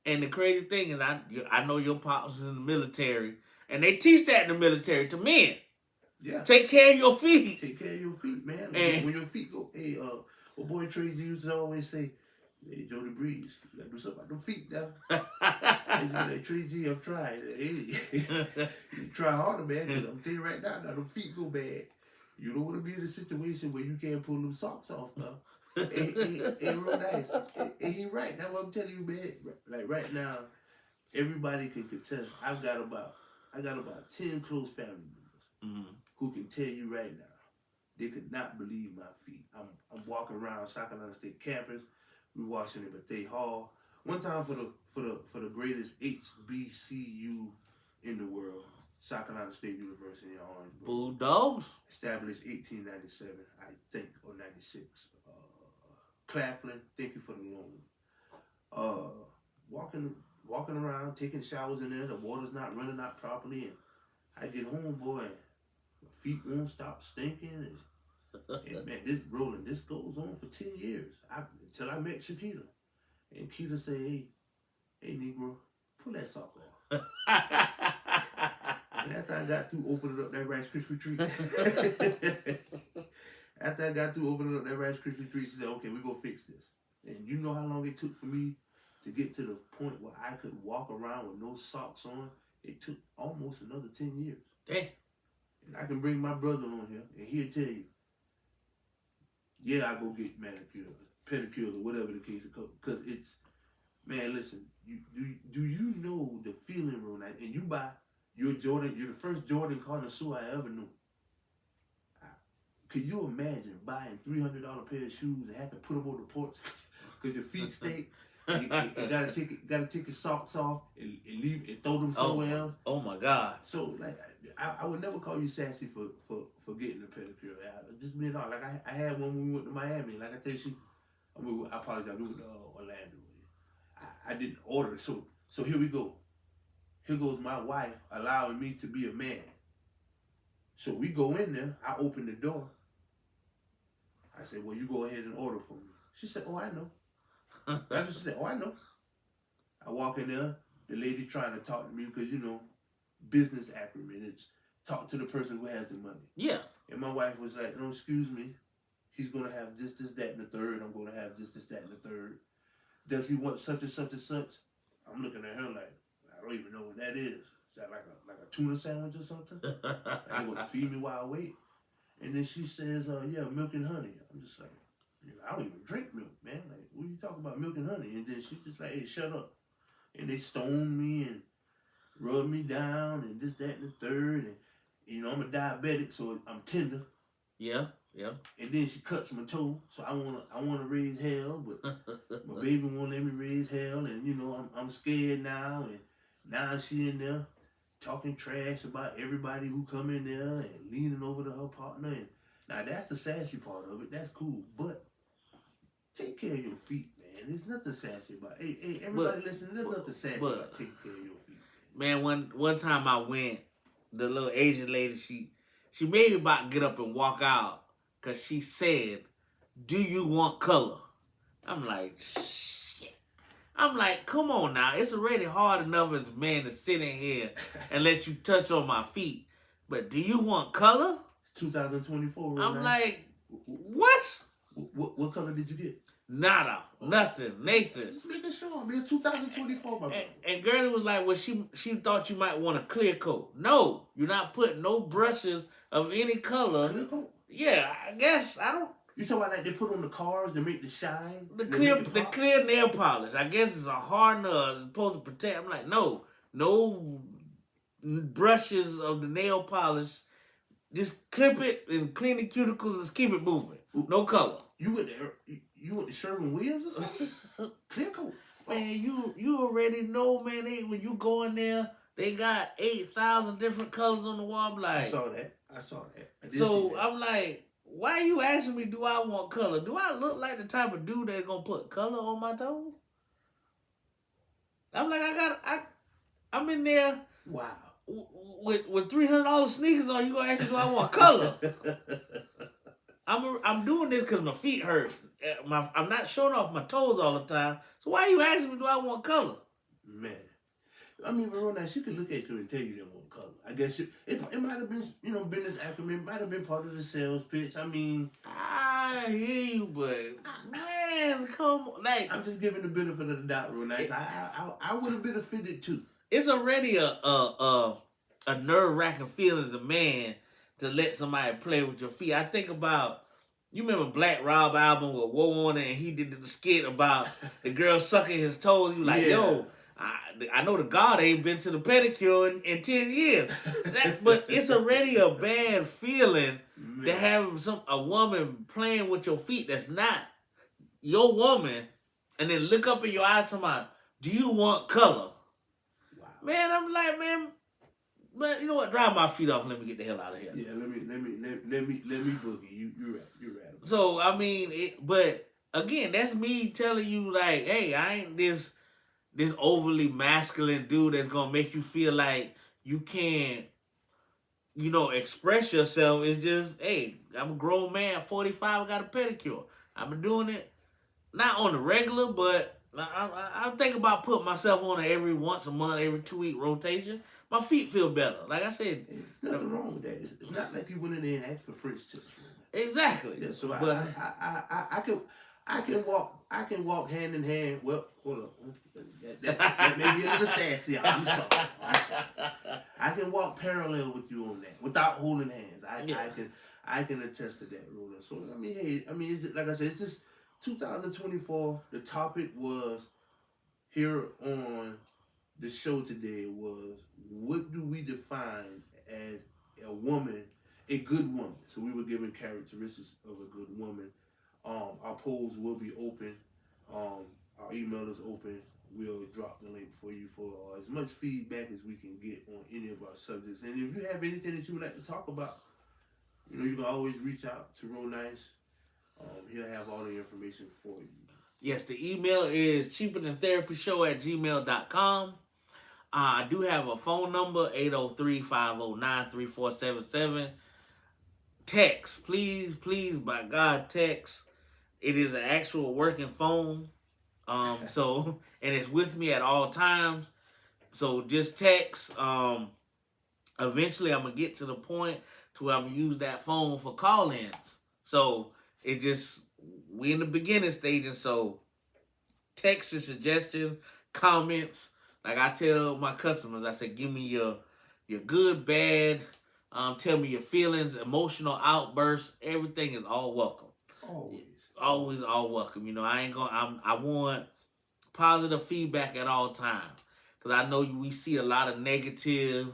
And the crazy thing is, I know your pops is in the military, and they teach that in the military to men. Yeah. Take care of your feet. Take care of your feet, man. And when your feet go, hey, my boy Trey used to always say, hey, Jody Breeze, you got to do something about them feet now. Hey, Trey G, I'm trying. Hey, you try harder, man, because I'm telling you right now, them feet go bad. You don't want to be in a situation where you can't pull them socks off now. and real nice. And he right. That's what I'm telling you, man. Like right now, everybody can contest. I got about 10 close family members who can tell you right now they could not believe my feet. I'm walking around South Carolina State campus. We watching it at Thay Hall. One time for the greatest HBCU in the world, South Carolina State University in Orangeburg. Bulldogs. Established 1897, I think, or 96. Claflin, thank you for the loan. Walking around, taking showers in there. The water's not running out properly, and I get home, boy, and my feet won't stop stinking. And man, this goes on for 10 years until I met Shakita. And Keita said, hey, Negro, pull that sock off. And after I got through opening up that Rice Krispie treat, she said, okay, we're going to fix this. And you know how long it took for me to get to the point where I could walk around with no socks on? It took almost another 10 years. Damn. And I can bring my brother on here, and he'll tell you, yeah, I go get manicures, pedicures, or whatever the case is, because it's, man, listen, do you know the feeling, real nice? And you buy your Jordan, you're the first Jordan connoisseur I ever knew. Could you imagine buying $300 pair of shoes and have to put them on the porch because your feet stink? You gotta take your socks off and leave and throw them somewhere else. Oh my God! So like, I would never call you sassy for getting a pedicure. Just being honest. Like I had one when we went to Miami. Like I tell you, I apologize. We went to Orlando. I didn't order it. So here we go. Here goes my wife allowing me to be a man. So we go in there. I open the door. I said, well, you go ahead and order for me. She said, oh, I know. That's what she said. Oh, I know. I walk in there. The lady's trying to talk to me because, you know, business acumen. It's talk to the person who has the money. Yeah. And my wife was like, no, excuse me. He's going to have this, that, and the third. I'm going to have this, that, and the third. Does he want such and such and such? I'm looking at her like, I don't even know what that is. Is that like a tuna sandwich or something? They want to feed me while I wait. And then she says, yeah, milk and honey. I'm just like, I don't even drink milk, man. Like, what are you talking about, milk and honey? And then she just like, hey, shut up. And they stoned me and rubbed me down and this, that, and the third. And, you know, I'm a diabetic, so I'm tender. Yeah. And then she cuts my toe, so I wanna raise hell, but my baby won't let me raise hell, and you know I'm scared now, and now she in there talking trash about everybody who come in there and leaning over to her partner. And now that's the sassy part of it. That's cool, but take care of your feet, man. There's nothing sassy about it. Hey, everybody listen. There's nothing sassy about taking care of your feet. Man, one time I went, the little Asian lady, she made me about to get up and walk out. Because she said, do you want color? I'm like, shit. I'm like, come on now. It's already hard enough as a man to sit in here and let you touch on my feet. But do you want color? It's 2024. I'm like, what? What color did you get? Nada. Nothing. Nathan. Just making sure, man. It's 2024, my brother. And Gertie was like, well, she thought you might want a clear coat. No, you're not putting no brushes of any color. Clear coat? Yeah, I guess I don't. You talking about like they put on the cars to make the shine? The clear nail polish. I guess it's a hardener. It's supposed to protect. I'm like, no brushes of the nail polish. Just clip it and clean the cuticles. Just keep it moving. No color. You went there. You went to Sherwin-Williams or something? Clear coat. Man, you already know, man. When you go in there, they got 8,000 different colors on the wall. I'm like, I saw that. So I'm like, why are you asking me, do I want color? Do I look like the type of dude that's going to put color on my toes? I'm like, I'm in there. Wow. With $300 sneakers on, you going to ask me, do I want color? I'm doing this because my feet hurt. I'm not showing off my toes all the time. So why are you asking me, do I want color? Man. I mean, Verona, she could look at you and tell you they want color. I guess it might have been, you know, business acumen. It might have been part of the sales pitch. I mean, I hear you, but man, come on, like I'm just giving the benefit of the doubt, real nice. I would have been offended too. It's already a nerve-wracking feeling as a man to let somebody play with your feet. I think about, You remember Black Rob album with Woe on it, and he did the skit about the girl sucking his toes. You like, yo, I know the God ain't been to the pedicure in 10 years. But it's already a bad feeling to have a woman playing with your feet that's not your woman, and then look up in your eyes talking about, do you want color? Wow. Man, I'm like, man, you know what? Dry my feet off and let me get the hell out of here. Yeah, let me boogie. You're right. So I mean, but again, that's me telling you like, hey, I ain't this overly masculine dude that's gonna make you feel like you can't, express yourself. It's just, hey, I'm a grown man, 45, I got a pedicure. I've been doing it not on the regular, but I think about putting myself on it every once a month, every 2-week rotation. My feet feel better. Like I said, there's nothing wrong with that. It's not like you went in there and asked for French tips. Exactly. Yeah, so I can walk hand in hand. Well, hold on. That may be a little sassy. I can walk parallel with you on that without holding hands. I can attest to that, Roland. So I mean, hey, it's, like I said, it's just 2024. The topic was here on the show today was, what do we define as a woman, a good woman? So we were given characteristics of a good woman. Our polls will be open. Our email is open. We'll drop the link for you for as much feedback as we can get on any of our subjects. And if you have anything that you would like to talk about, you can always reach out to Ro Nice. He'll have all the information for you. Yes, the email is cheaperthantherapyshow@gmail.com. I do have a phone number, 803-509-3477. Text, please, by God, text. It is an actual working phone. So, and it's with me at all times. So just text. Eventually I'm gonna get to the point to where I'm gonna use that phone for call-ins. So we in the beginning stages. So text your suggestions, comments. Like I tell my customers, I say, give me your good, bad. Tell me your feelings, emotional outbursts. Everything is all welcome. Always all welcome. I want positive feedback at all times, because I know we see a lot of negative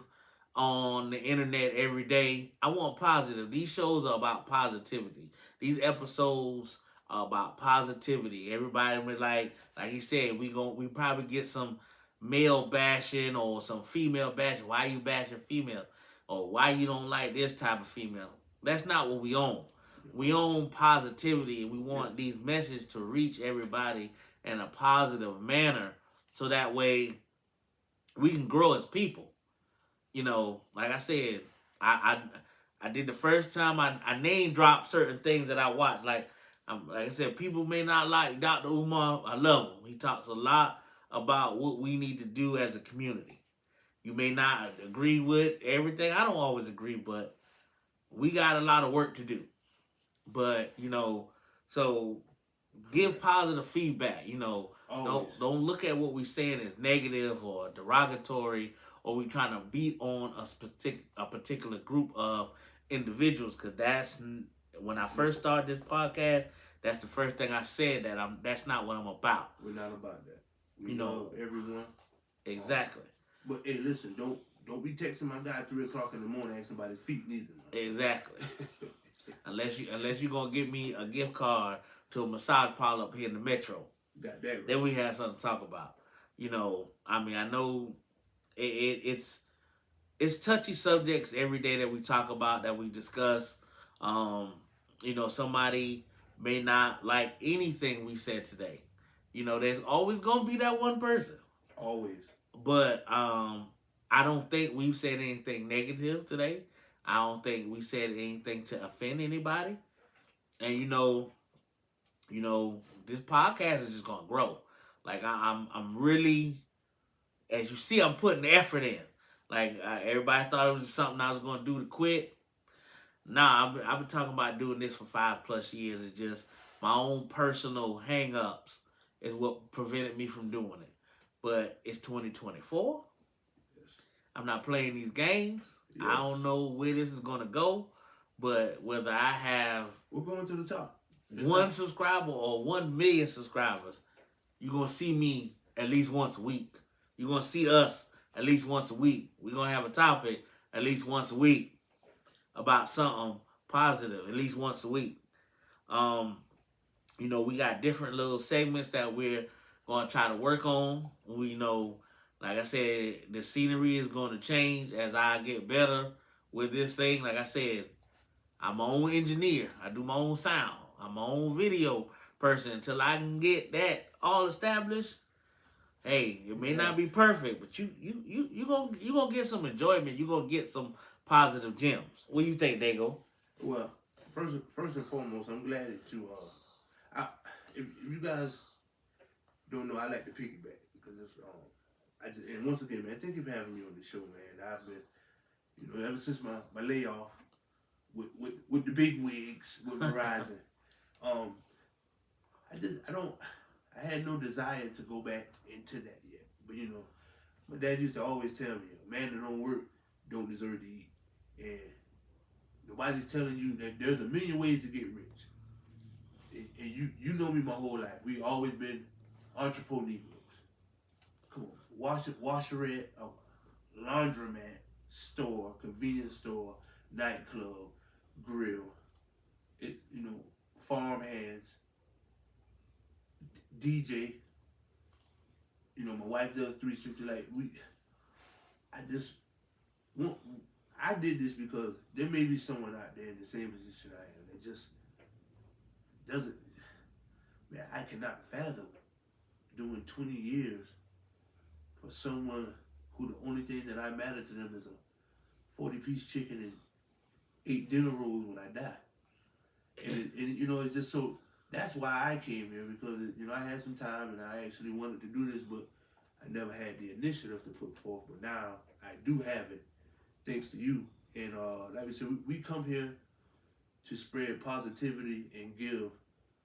on the internet every day. I want positive. These shows are about positivity. These episodes are about positivity. Everybody was like he said, we probably get some male bashing or some female bashing. Why you bashing female? Or why you don't like this type of female? That's not what we own. We own positivity, and we want these messages to reach everybody in a positive manner, so that way we can grow as people. Like I said, I did the first time I name dropped certain things that I watched. Like I said, people may not like Dr. Umar. I love him. He talks a lot about what we need to do as a community. You may not agree with everything. I don't always agree, but we got a lot of work to do. But, so give positive feedback. Don't look at what we're saying as negative or derogatory, or we trying to beat on a particular group of individuals, because that's, when I first started this podcast, that's the first thing I said, that's not what I'm about. We're not about that. We know everyone. Exactly. But hey, listen, don't be texting my guy at 3:00 in the morning asking about his feet neither. Exactly. unless you're gonna give me a gift card to a massage parlor up here in the metro. Got that right. Then we have something to talk about. I know it's touchy subjects every day that we talk about, that we discuss. Somebody may not like anything we said today. There's always gonna be that one person. Always. But I don't think we've said anything negative today. I don't think we said anything to offend anybody. And this podcast is just gonna grow. Like I'm really, as you see, I'm putting the effort in. Like everybody thought it was just something I was gonna do to quit. Nah, I've been talking about doing this for 5+ years. It's just my own personal hang-ups is what prevented me from doing it. But it's 2024. Yes. I'm not playing these games. Yes. I don't know where this is gonna go, But whether I have We're going to the top. one subscriber or 1 million subscribers, you're going to see me at least once a week. You're going to see us at least once a week. We're going to have a topic at least once a week about something positive, at least once a week. You know, we got different little segments that we're going to try to work on. We know, like I said, the scenery is going to change as I get better with this thing. Like I said, I'm my own engineer. I do my own sound. I'm my own video person until I can get that all established. Hey, it may not be perfect, but you gonna get some enjoyment. You gonna get some positive gems. What do you think, Dago? Well, first and foremost, I'm glad that you if you guys don't know, I like to piggyback because it's and once again, man, thank you for having me on the show, man. I've been, ever since my layoff with the big wigs with Verizon, I had no desire to go back into that yet. But my dad used to always tell me, a man that don't work don't deserve to eat. And nobody's telling you that there's a million ways to get rich. And you know me my whole life. We always been entrepreneurs. Come on, washerette, laundromat, store, convenience store, nightclub, grill, farm hands, DJ. My wife does 360. I did this because there may be someone out there in the same position I am that just doesn't. Man, I cannot fathom doing 20 years for someone who the only thing that I matter to them is a 40-piece chicken and 8 dinner rolls when I die. And it's just so. That's why I came here, because I had some time and I actually wanted to do this, but I never had the initiative to put forth. But now I do have it, thanks to you. And like I said, we come here to spread positivity and give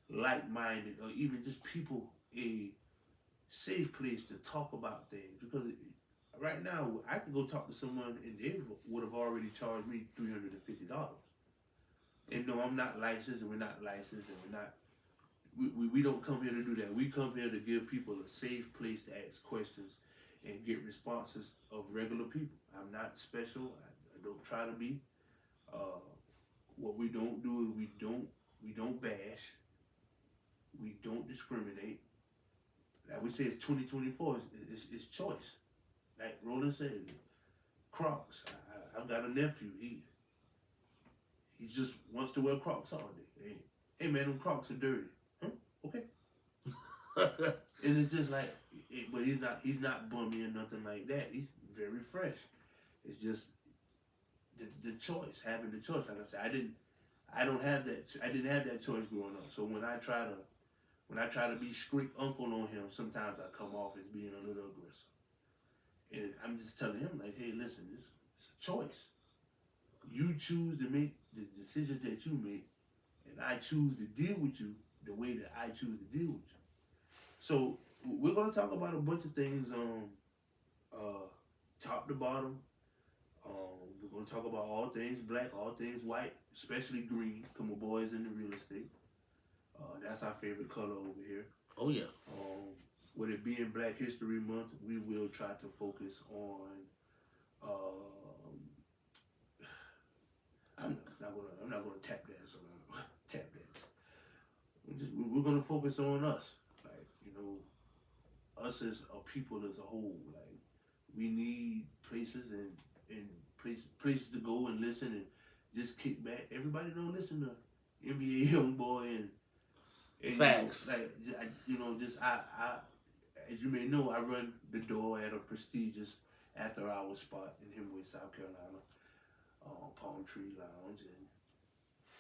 like-minded or even just people a safe place to talk about things. Because right now, I could go talk to someone and they would have already charged me $350. And no, I'm not licensed, and we're not licensed, and we're not. We don't come here to do that. We come here to give people a safe place to ask questions and get responses of regular people. I'm not special. I don't try to be. What we don't do is we don't bash. We don't discriminate. Like we say, it's 2024. It's choice. Like Roland said, Crocs. I've got a nephew. He just wants to wear Crocs all day. Hey man, them Crocs are dirty. Huh? Okay. And it's just like, but he's not bummy or nothing like that. He's very fresh. It's just the choice, having the choice. Like I said, I didn't have that choice growing up. So when I try to be strict uncle on him, sometimes I come off as being a little aggressive. And I'm just telling him, like, hey, listen, it's a choice. You choose to make the decisions that you make, and I choose to deal with you the way that I choose to deal with you. So we're going to talk about a bunch of things, top to bottom. We're going to talk about all things black, all things white, especially green. Come on, boys in the real estate. That's our favorite color over here. Oh yeah. With it being Black History Month, we will try to focus on. I'm not gonna tap dance or tap dance. We're gonna focus on us, us as a people as a whole. Like, we need places and places to go and listen and just kick back. Everybody don't listen to NBA Youngboy and Facts. I as you may know, I run the door at a prestigious after-hours spot in Hemingway, South Carolina, Palm Tree Lounge, and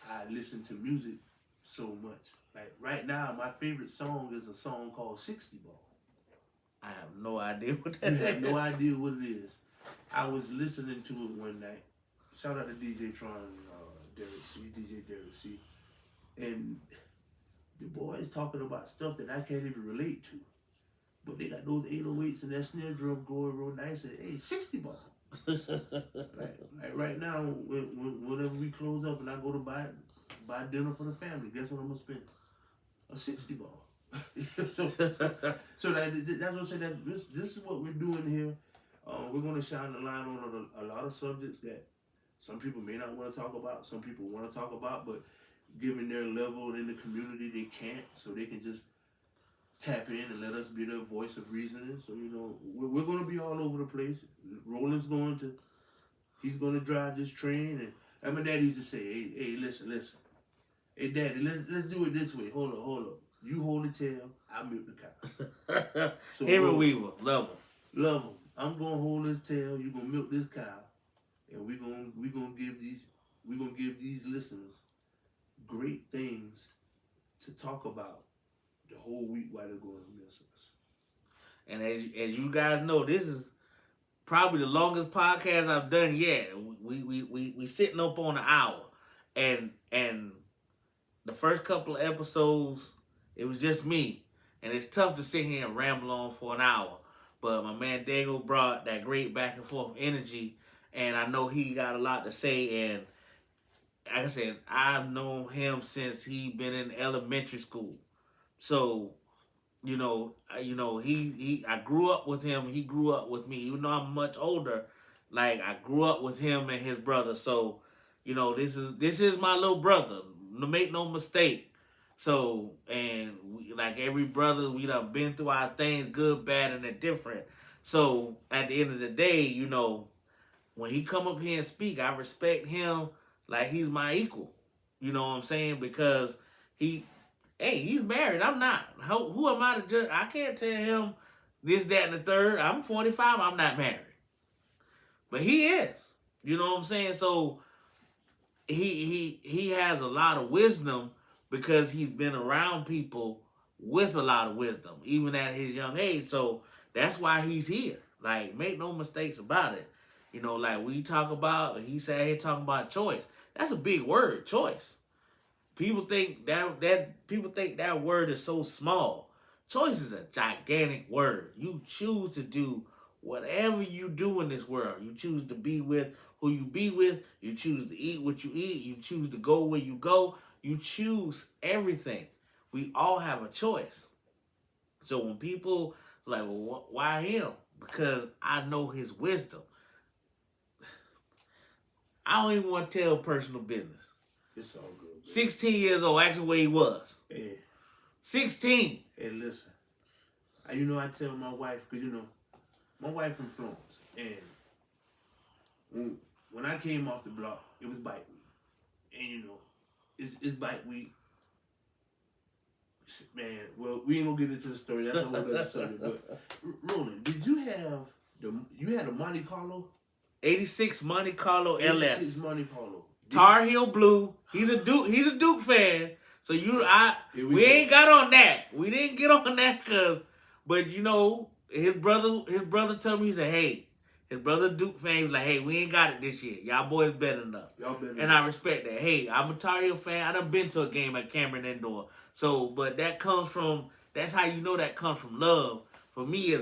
I listen to music so much. Like right now, my favorite song is a song called 60 Ball. I have no idea what that You is. have no idea what it is. I was listening to it one night. Shout out to DJ Tron, DJ Derek C. And the boys talking about stuff that I can't even relate to. But they got those 808s and that snare drum going real nice. And, hey, 60 Ball. Like right now, whenever we close up and I go to buy dinner for the family, guess what I'm gonna spend? A 60 ball. So that's what I say. That this is what we're doing here. We're gonna shine the light on a lot of subjects that some people may not want to talk about. Some people want to talk about, but given their level in the community, they can't. So they can just tap in and let us be their voice of reasoning. So we're going to be all over the place. Roland's he's going to drive this train, and my dad used to say, hey, listen, hey, daddy, let's do it this way. Hold up. You hold the tail, I milk the cow. So Henry Weaver, love him. Love him. I'm gonna hold his tail. You gonna milk this cow, and we gonna give these listeners great things to talk about the whole week while they're going to miss us. And as you guys know, this is probably the longest podcast I've done yet. We sitting up on an hour, and the first couple of episodes it was just me, and it's tough to sit here and ramble on for an hour. But my man Dago brought that great back and forth energy, and I know he got a lot to say. And like I said, I've known him since he been in elementary school. So, I grew up with him. He grew up with me. Even though I'm much older, like I grew up with him and his brother. So, this is my little brother. Make no mistake. So, and we, like every brother, we done been through our things, good, bad, and indifferent. So, at the end of the day, when he come up here and speak, I respect him like he's my equal. You know what I'm saying? Because he's married. I'm not. Who am I to judge? I can't tell him this, that, and the third. I'm 45. I'm not married. But he is. You know what I'm saying? So he has a lot of wisdom because he's been around people with a lot of wisdom, even at his young age. So that's why he's here. Like, make no mistakes about it. Like we talk about, he said he talking about choice. That's a big word, choice. People think that word is so small. Choice is a gigantic word. You choose to do whatever you do in this world. You choose to be with who you be with. You choose to eat what you eat. You choose to go where you go. You choose everything. We all have a choice. So when people like, well, why him? Because I know his wisdom. I don't even want to tell personal business. It's all good. Bro. 16 years old, actually where he was. Yeah. 16. Hey, listen. I tell my wife, because, my wife from Florence. And when I came off the block, it was bike week. And, it's bike week. Man, well, we ain't going to get into the story. That's a whole other subject. But, Roland, did you have you had a Monte Carlo? 86 Monte Carlo 86 LS. 86 Monte Carlo. Tar Heel Blue. He's a Duke fan. So we ain't got on that. We didn't get on that but his brother told me, he said, hey, his brother Duke fan, he was like, hey, we ain't got it this year. Y'all boys better than us. And I respect that. Hey, I'm a Tar Heel fan. I done been to a game at Cameron Indoor. So, but that's how that comes from love. For me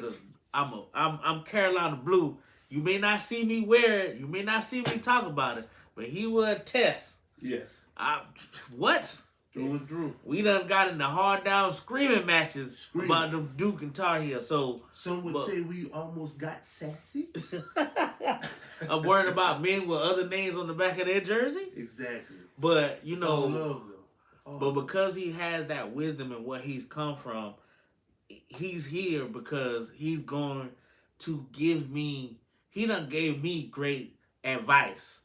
I'm Carolina Blue. You may not see me wear it. You may not see me talk about it. But he will attest. Yes. What? Through and through. We done got in the hard down screaming matches about the Duke and Tar Heel. So some would say we almost got sassy. I'm worried about men with other names on the back of their jersey. Exactly. But love, though. But because he has that wisdom and what he's come from, he's here because he's going to give me. He done gave me great advice,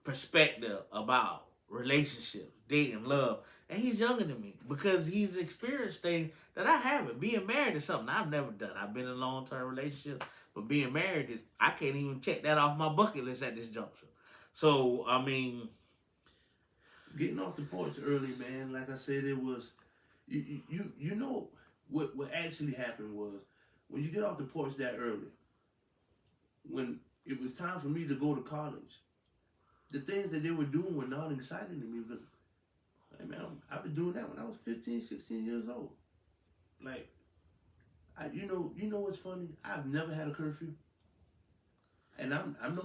perspective about relationships, dating, love. And he's younger than me because he's experienced things that I haven't. Being married is something I've never done. I've been in a long-term relationship, but being married, I can't even check that off my bucket list at this juncture. So, I mean, getting off the porch early, man, like I said, it was, what actually happened was, when you get off the porch that early, when it was time for me to go to college, the things that they were doing were not exciting to me because, hey man, I've been doing that when I was 15, 16 years old. Like, you know what's funny? I've never had a curfew. And I'm no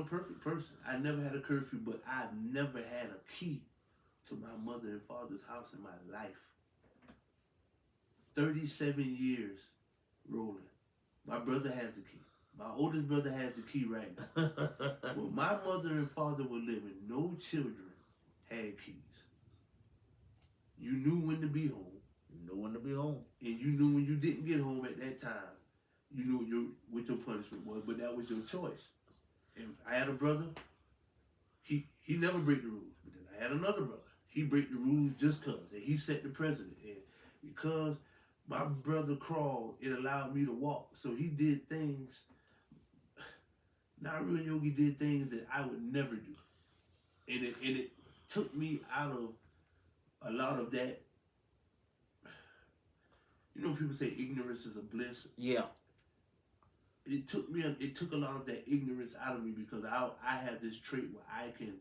perfect person. I never had a curfew, but I've never had a key to my mother and father's house in my life. 37 years rolling. My brother has the key. My oldest brother has the key right now. When my mother and father were living, no children had keys. You knew when to be home. You knew when to be home. And you knew when you didn't get home at that time. You knew what your punishment was, but that was your choice. And I had a brother, he never break the rules. But then I had another brother. He break the rules just cause. And he set the precedent. And because my brother crawled, it allowed me to walk. So he did things. Naru and Yogi did things that I would never do. And it took me out of a lot of that. You know, people say ignorance is a bliss. Yeah. It took a lot of that ignorance out of me because I have this trait where I can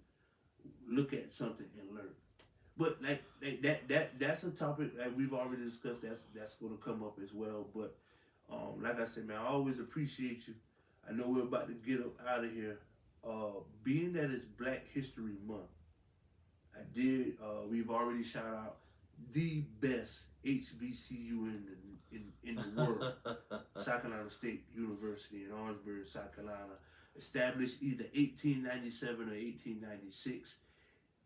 look at something and learn. But that's a topic that we've already discussed. That's going to come up as well. But like I said, man, I always appreciate you. I know we're about to get up out of here. Being that it's Black History Month, we've already shouted out the best HBCU in the world, South Carolina State University in Orangeburg, South Carolina, established either 1897 or 1896.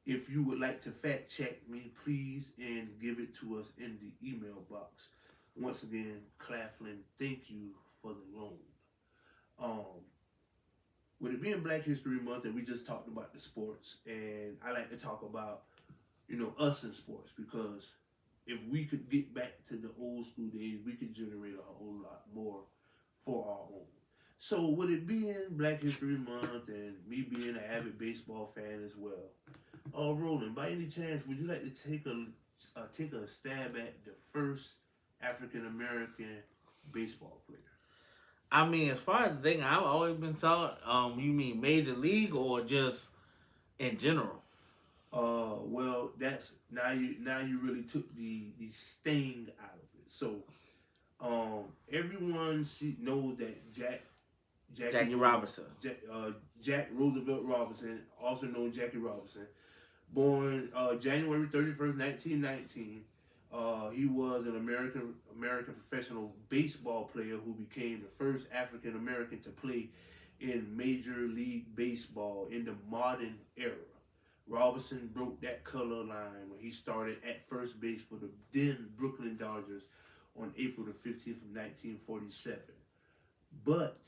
If you would like to fact check me, please, and give it to us in the email box. Once again, Claflin, thank you for the loan. With it being Black History Month, and we just talked about the sports, and I like to talk about, us in sports, because if we could get back to the old school days, we could generate a whole lot more for our own. So with it being Black History Month and me being an avid baseball fan as well, Roland, by any chance, would you like to take a stab at the first African American baseball player? I mean, as far as the thing, I've always been taught, you mean Major League or just in general? Well, that's now you really took the sting out of it. So, everyone knows that Jackie Robinson, Jack Roosevelt Robinson, also known Jackie Robinson, born January 31st, 1919. He was an American professional baseball player who became the first African American to play in Major League Baseball in the modern era. Robinson broke that color line when he started at first base for the then Brooklyn Dodgers on April the 15th of 1947. But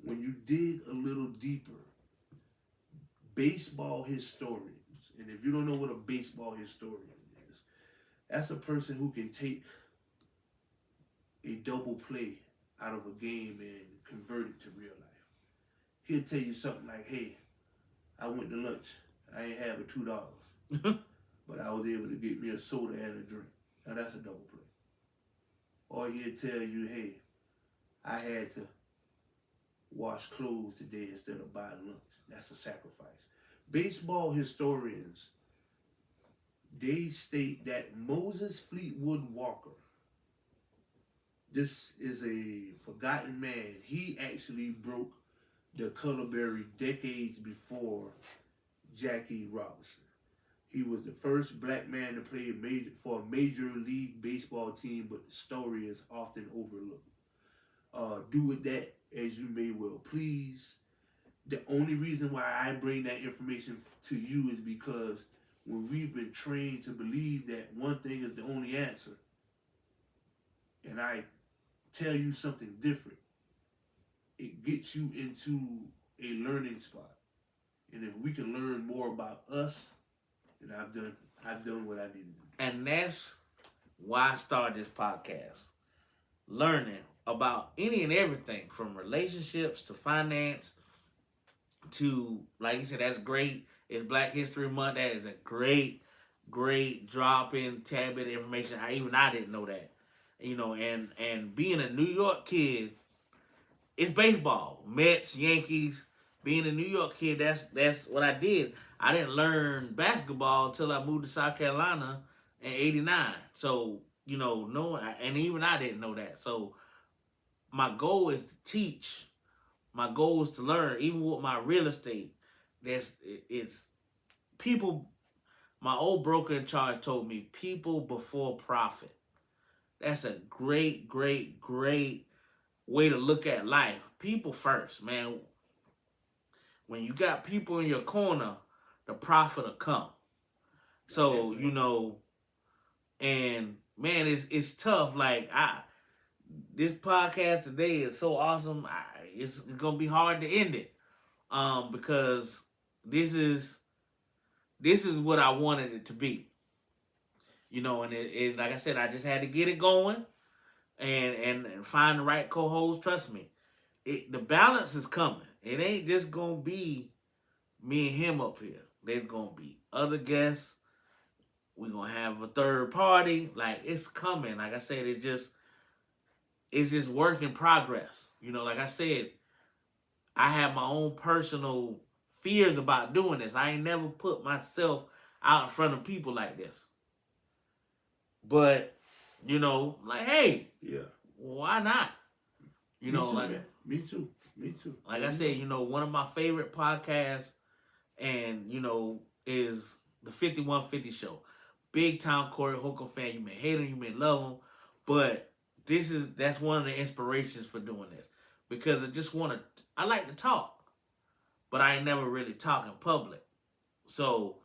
when you dig a little deeper, baseball historians, and if you don't know what a baseball historian is, that's a person who can take a double play out of a game and convert it to real life. He'll tell you something like, hey, I went to lunch. I ain't have $2, but I was able to get me a soda and a drink. Now that's a double play. Or he'll tell you, hey, I had to wash clothes today instead of buy lunch. That's a sacrifice. Baseball historians, they state that Moses Fleetwood Walker, this is a forgotten man. He actually broke the color barrier decades before Jackie Robinson. He was the first black man to play for a Major League Baseball team, but the story is often overlooked. Do with that as you may well please. The only reason why I bring that information to you is because when we've been trained to believe that one thing is the only answer, and I tell you something different, it gets you into a learning spot. And if we can learn more about us, then I've done what I need to do. And that's why I started this podcast. Learning about any and everything from relationships to finance to, like you said, that's great. It's Black History Month. That is a great drop-in tidbit of information. I didn't know that. And being a New York kid, it's baseball. Mets, Yankees. Being a New York kid, that's what I did. I didn't learn basketball until I moved to South Carolina in '89. So, and even I didn't know that. So my goal is to teach my goal is to learn. Even with my real estate, it's people. My old broker in charge told me people before profit. That's a great, great, great way to look at life. People first, man. When you got people in your corner, the profit will come. So, and man, it's tough. Like this podcast today is so awesome. It's gonna be hard to end it, because this is what I wanted it to be. And it like I said, I just had to get it going, and find the right co-host. Trust me, the balance is coming. It ain't just gonna be me and him up here. There's gonna be other guests. We're gonna have a third party. Like, it's coming. Like I said, it's just work in progress. Like I said, I have my own personal fears about doing this. I ain't never put myself out in front of people like this. But, like, hey, yeah, why not? Me too. Like I said, one of my favorite podcasts, and is the 5150 Show. Big time Corey Holcomb fan. You may hate him, you may love him, but that's one of the inspirations for doing this, because I like to talk, but I ain't never really talk in public. So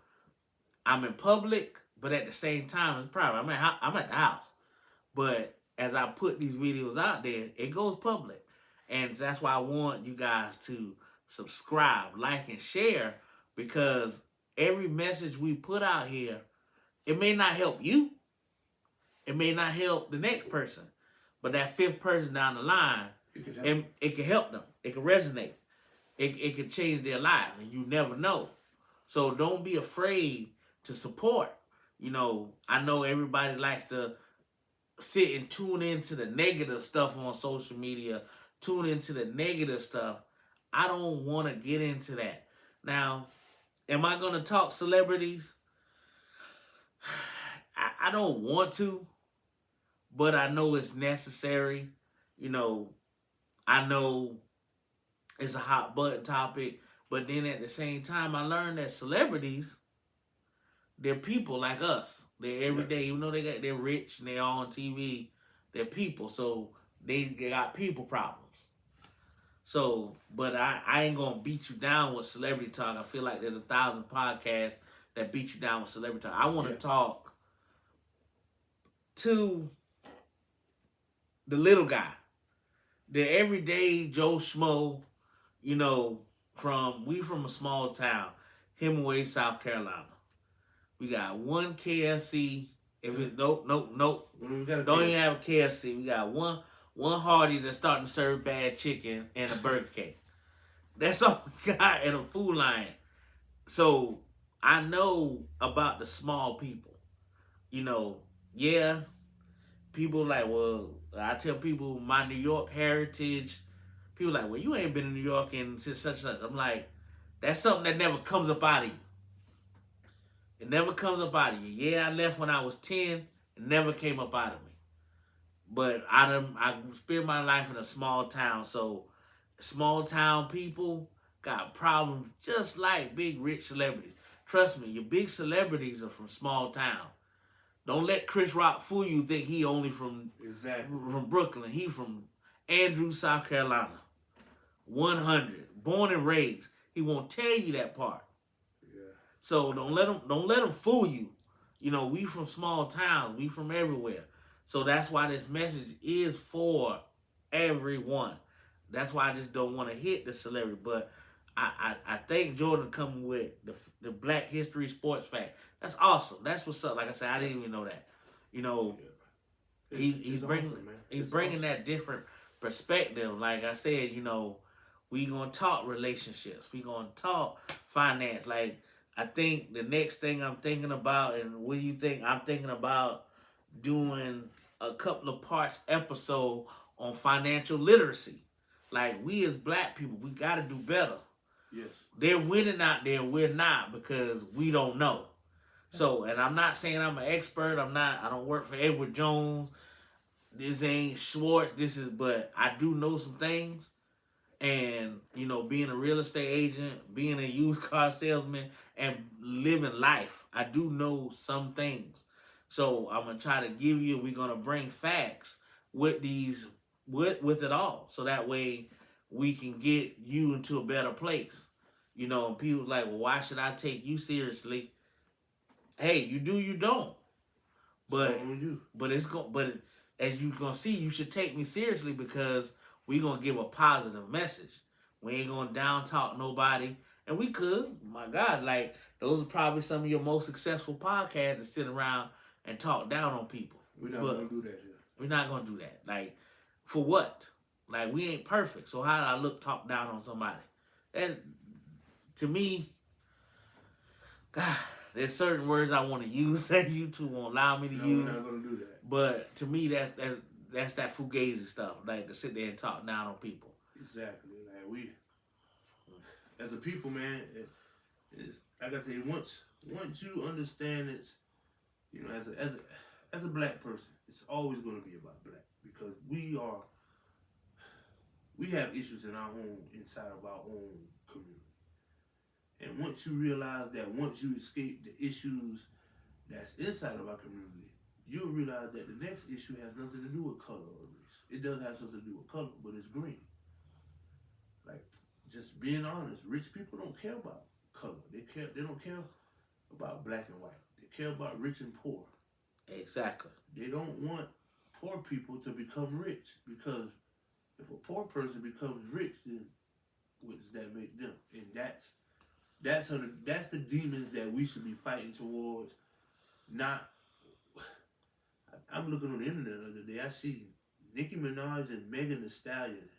I'm in public, but at the same time, it's private. I'm at the house, but as I put these videos out there, it goes public, and that's why I want you guys to subscribe, like, and share, because every message we put out here, it may not help you, it may not help the next person, but that fifth person down the line, it can help them. It can resonate. It can change their life, and you never know. So don't be afraid to support. I know everybody likes to sit and tune into the negative stuff on social media, tune into the negative stuff. I don't want to get into that. Now, am I going to talk celebrities? I don't want to, but I know it's necessary. I know it's a hot button topic, but then at the same time, I learned that celebrities, they're people like us. They're everyday, even though they're rich and they're on TV, they're people. So they got people problems. So, but I ain't gonna beat you down with celebrity talk. I feel like there's 1,000 podcasts that beat you down with celebrity talk. I want to talk to the little guy, the everyday Joe Schmo. We from a small town, Hemingway, South Carolina. We got one KFC. If it nope. Don't even have a KFC. We got one Hardee's that's starting to serve bad chicken and a Burger King. That's all we got in a Food Lion. So I know about the small people. People like, well, I tell people my New York heritage. People like, well, you ain't been in New York since such and such. I'm like, that's something that never comes up out of you. It never comes up out of you. Yeah, I left when I was 10. It never came up out of me. But I spent my life in a small town. So small town people got problems just like big rich celebrities. Trust me, your big celebrities are from small town. Don't let Chris Rock fool you, think he only from Brooklyn. He from Andrews, South Carolina. 100. Born and raised. He won't tell you that part. Yeah. So don't let him fool you. We from small towns. We from everywhere. So that's why this message is for everyone. That's why I just don't want to hit the celebrity. But I thank Jordan coming with the Black History Sports Fact. That's awesome. That's what's up. Like I said, I didn't even know that. He's bringing that different perspective. Like I said, we gonna talk relationships. We gonna talk finance. Like, I think the next thing I'm thinking about, and what do you think? I'm thinking about doing a couple of parts episode on financial literacy. Like, we as black people, we gotta do better. Yes. They're winning out there, we're not, because we don't know. So, and I'm not saying I'm an expert. I don't work for Edward Jones. This ain't Schwartz. But I do know some things. And, being a real estate agent, being a used car salesman, and living life, I do know some things. So I'm gonna try to give you. We're gonna bring facts with these, with it all, so that way we can get you into a better place. And people like, well, why should I take you seriously? Hey, you do, you don't. But but as you gonna see, you should take me seriously because we gonna give a positive message. We ain't gonna down talk nobody, and we could. My God, like those are probably some of your most successful podcasts to sit around and talk down on people. We're not gonna do that here. We're not gonna do that. Like, for what? Like, we ain't perfect. So how do I talk down on somebody? That's, to me, God. There's certain words I want to use that YouTube won't allow me to use. We're not gonna do that. But to me, that's that fugazi stuff, like to sit there and talk down on people. Exactly. Like we, as a people, man, it's like I say, once you understand it's, as a black person, it's always going to be about black because we have issues inside of our own community. And once you realize that, once you escape the issues that's inside of our community, you'll realize that the next issue has nothing to do with color or race. It does have something to do with color, but it's green. Like, just being honest, rich people don't care about color. They don't care about black and white. They care about rich and poor. Exactly. They don't want poor people to become rich because if a poor person becomes rich, then what does that make them? And that's the demons that we should be fighting towards. Not, I'm looking on the internet the other day. I see Nicki Minaj and Megan Thee Stallion.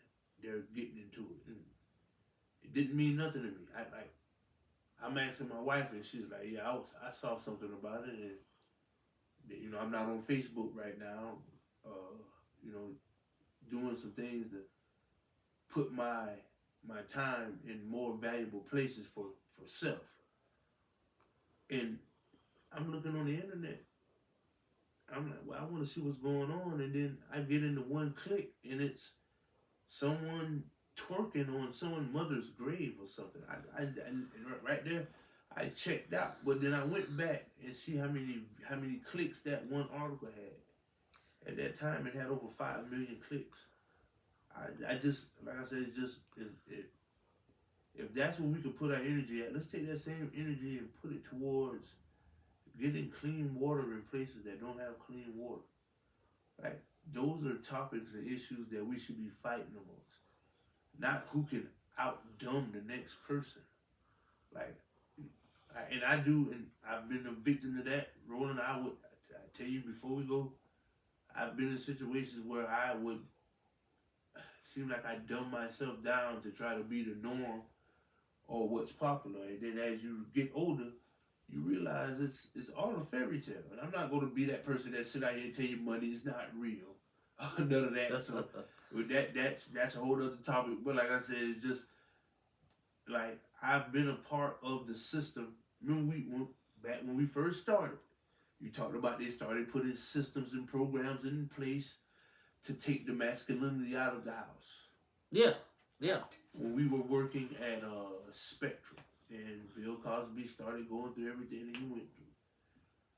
They're getting into it. And it didn't mean nothing to me. I'm asking my wife, and she's like, "Yeah, I saw something about it, and I'm not on Facebook right now. Doing some things to put my time in more valuable places for self." And I'm looking on the internet. I'm like, well, I want to see what's going on. And then I get into one click, and it's someone twerking on someone's mother's grave or something. I right there, I checked out. But then I went back and see how many clicks that one article had. At that time, it had over 5 million clicks. I just, like I said, if that's where we could put our energy at, let's take that same energy and put it towards getting clean water in places that don't have clean water. Like, those are topics and issues that we should be fighting amongst. Not who can outdumb the next person. Like, and I've been a victim of that. Roland, I tell you before we go, I've been in situations where I would seem like I dumb myself down to try to be the norm or what's popular. And then as you get older, you realize it's all a fairy tale. And I'm not going to be that person that sit out here and tell you money is not real. None of that. So with that's a whole other topic. But like I said, it's just like I've been a part of the system. Remember back when we first started, you talked about they started putting systems and programs in place to take the masculinity out of the house. Yeah. When we were working at Spectrum and Bill Cosby started going through everything that he went through,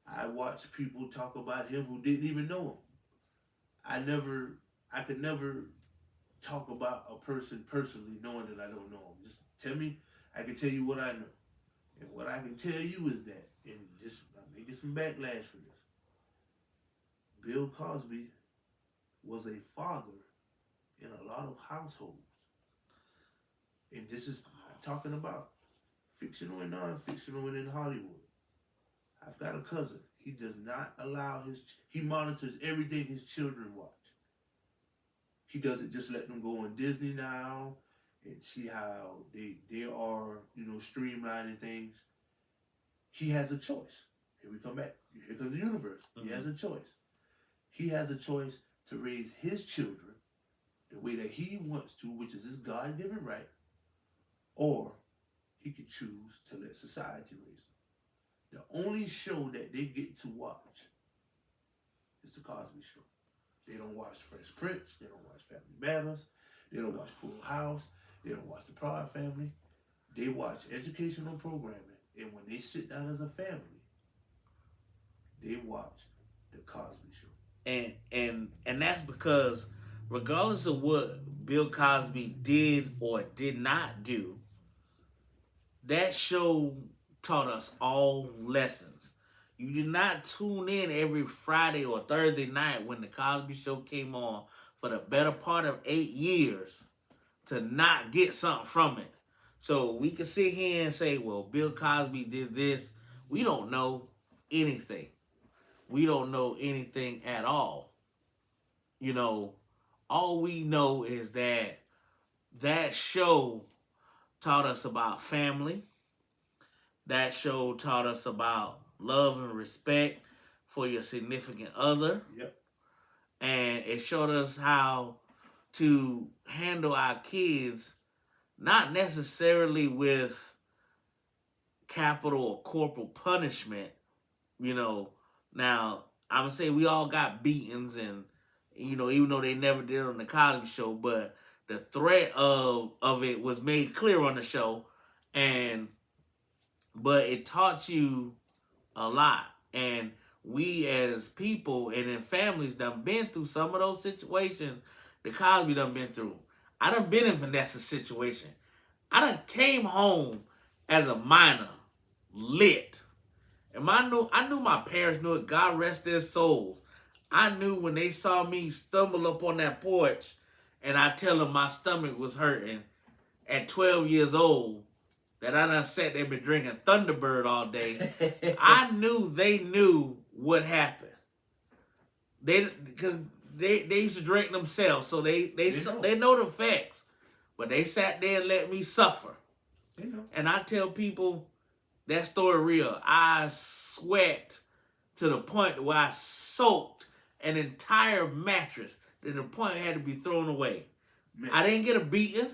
I watched people talk about him who didn't even know him. I could never talk about a person personally knowing that I don't know him. Just tell me, I can tell you what I know. And what I can tell you is that, and just I may get some backlash for this, Bill Cosby was a father in a lot of households. And this is talking about fictional and non-fictional and in Hollywood. I've got a cousin. He does not allow he monitors everything his children watch. He doesn't just let them go on Disney now and see how they are, streamlining things. He has a choice. Here we come back. Here comes the universe. Mm-hmm. He has a choice. He has a choice to raise his children the way that he wants to, which is his God-given right, or he could choose to let society raise them. The only show that they get to watch is the Cosby Show. They don't watch Fresh Prince. They don't watch Family Matters. They don't watch Full House. They don't watch the Proud Family. They watch educational programming, and when they sit down as a family, they watch the Cosby Show. And that's because regardless of what Bill Cosby did or did not do, that show taught us all lessons. You did not tune in every Friday or Thursday night when the Cosby Show came on for the better part of 8 years to not get something from it. So we can sit here and say, well, Bill Cosby did this. We don't know anything. We don't know anything at all. You know, all we know is that that show taught us about family. That show taught us about love and respect for your significant other. Yep. And it showed us how to handle our kids, not necessarily with capital or corporal punishment. You know, now I'm gonna say we all got beatings, and you know, even though they never did it on the Cosby Show, but the threat of it was made clear on the show, but it taught you a lot. And we as people and in families done been through some of those situations that Cosby done been through. I done been in Vanessa's situation. I done came home as a minor, lit. And I knew my parents knew it. God rest their souls. I knew when they saw me stumble up on that porch and I tell them my stomach was hurting at 12 years old, that I done sat there been drinking Thunderbird all day. I knew they knew what happened. Because they used to drink themselves, so they know the facts. But they sat there and let me suffer. They know. And I tell people that story real. I sweat to the point where I soaked an entire mattress to the point it had to be thrown away. Man. I didn't get a beating.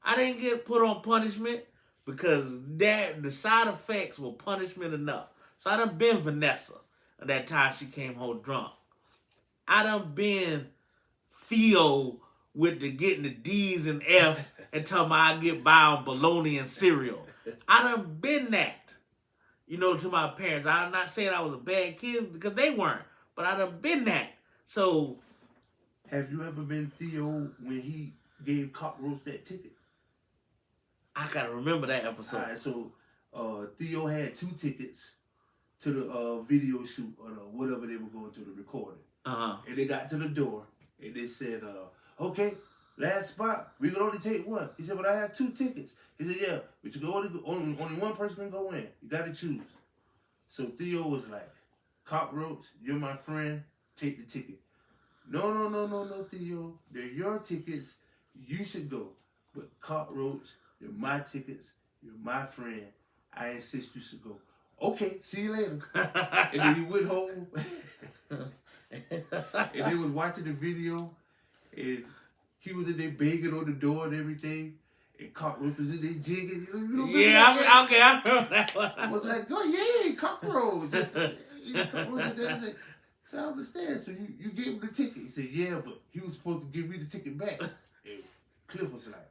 I didn't get put on punishment because the side effects were punishment enough. So I done been Vanessa at that time she came home drunk. I done been Theo with getting the D's and F's and telling me I get by on bologna and cereal. I done been that, you know, to my parents. I'm not saying I was a bad kid because they weren't, but I done been that. So, have you ever been Theo when he gave Cockroach that ticket? I gotta remember that episode. All right, so Theo had 2 tickets to the video shoot or whatever they were going to, the recording. And they got to the door and they said, okay, last spot, we can only take 1. He said, but I have 2 tickets. He said, yeah, but you can only 1 person can go in. You got to choose. So Theo was like, Cockroach, you're my friend, take the ticket. No, Theo, they're your tickets. You should go. But Cockroach, they're my tickets. You're my friend. I insist you should go. Okay, see you later. And then he went home. And they was watching the video. And he was in there banging on the door and everything. And Cockroach was in there jigging. Yeah, okay, I remember that one. I was like, oh yeah, Cockroach. Cockroach in there. So I understand. So you gave him the ticket. He said, yeah, but he was supposed to give me the ticket back. And Cliff was like,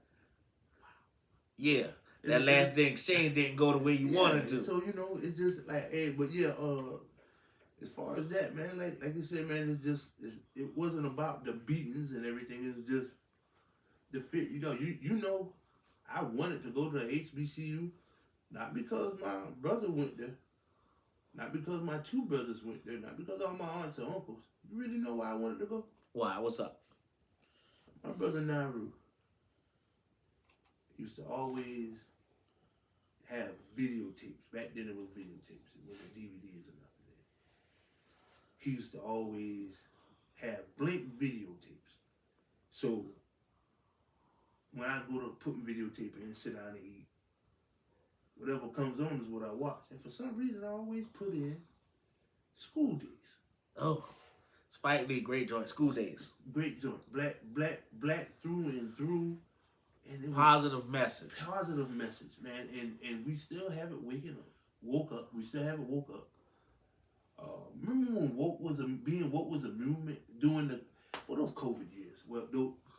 yeah, that last day exchange didn't go the way you wanted to. So, you know, it's just like, hey, but yeah, as far as that, man, like you said, man, it wasn't about the beatings and everything. It was just the fit. You know, I wanted to go to HBCU, not because my brother went there, not because my 2 brothers went there, not because all my aunts and uncles. You really know why I wanted to go? Why? What's up? My brother Naru used to always have videotapes. Back then it was videotapes. It wasn't DVDs or nothing. He used to always have blank videotapes. So when I go to put videotape in and sit down and eat, whatever comes on is what I watch. And for some reason I always put in School Days. Oh, Spike Lee, great joint. School Days. Great joint. Black through and through. And it was positive message. Positive message, man. And we still haven't woke up. We still haven't woke up. Remember when woke was a movement during those COVID years? Well,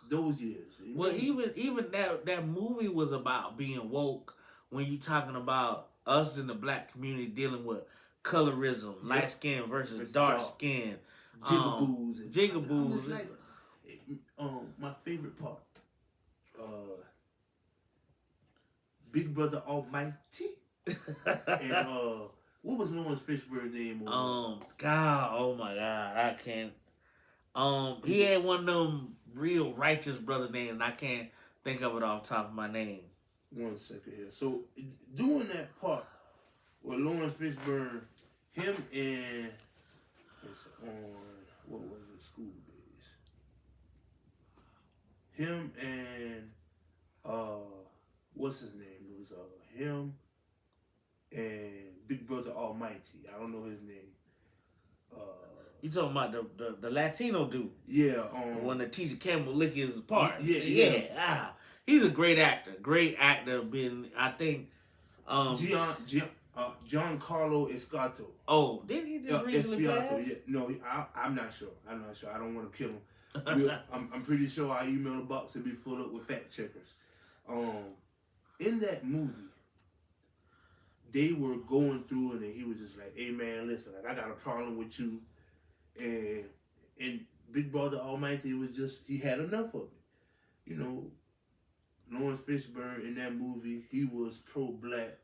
those years. You Well, know? even that movie was about being woke. When you talking about us in the black community dealing with colorism, Yep. light skin versus Versus dark dark. skin, Jigaboos. And I'm just jigaboos. like, my favorite part, Big Brother Almighty, and what was Lawrence Fishburne's name? God, oh my God, I can't. He had one of them real righteous brother names. I can't think of it off the top of my name. 1 second here. So doing that part where Lawrence Fishburne, him and it's on what was it, School Days? Him and what's his name? It was him and Big Brother Almighty. I don't know his name. You talking about the Latino dude? Yeah. When the teacher Campbell lick his part. Yeah. He's a great actor. Great actor. Been, I think. Giancarlo Escoto. Oh, did he just recently pass? Yeah. No, I'm not sure. I don't want to kill him. I'm pretty sure our email box will be full up with fact checkers. In that movie, they were going through it, and he was just like, "Hey man, listen, like I got a problem with you," and Big Brother Almighty was just, he had enough of it. You know, Lawrence Fishburne in that movie, he was pro-black.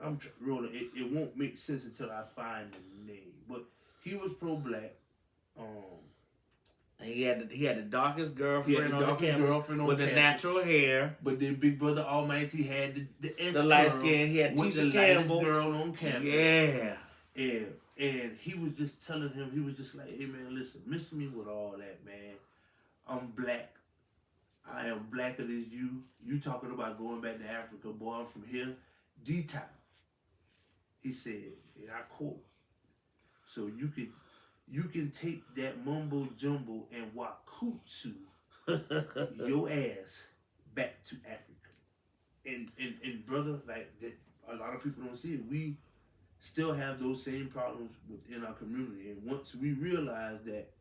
I'm rolling. It won't make sense until I find the name, but he was pro-black. And he had the darkest girlfriend on campus with the campus. Natural hair. But then Big Brother Almighty had the light skin. He had with Tisha the Campbell. lightest girl on campus. Yeah. And he was just telling him, he was just like, "Hey man, listen, miss me with all that, man. I'm black. I am blacker than you. You talking about going back to Africa, boy, I'm from here. D-Town." He said, and I quote, "So you can take that mumbo jumbo and wakutsu your ass back to Africa." And brother, like that, a lot of people don't see it. We still have those same problems within our community. And once we realize that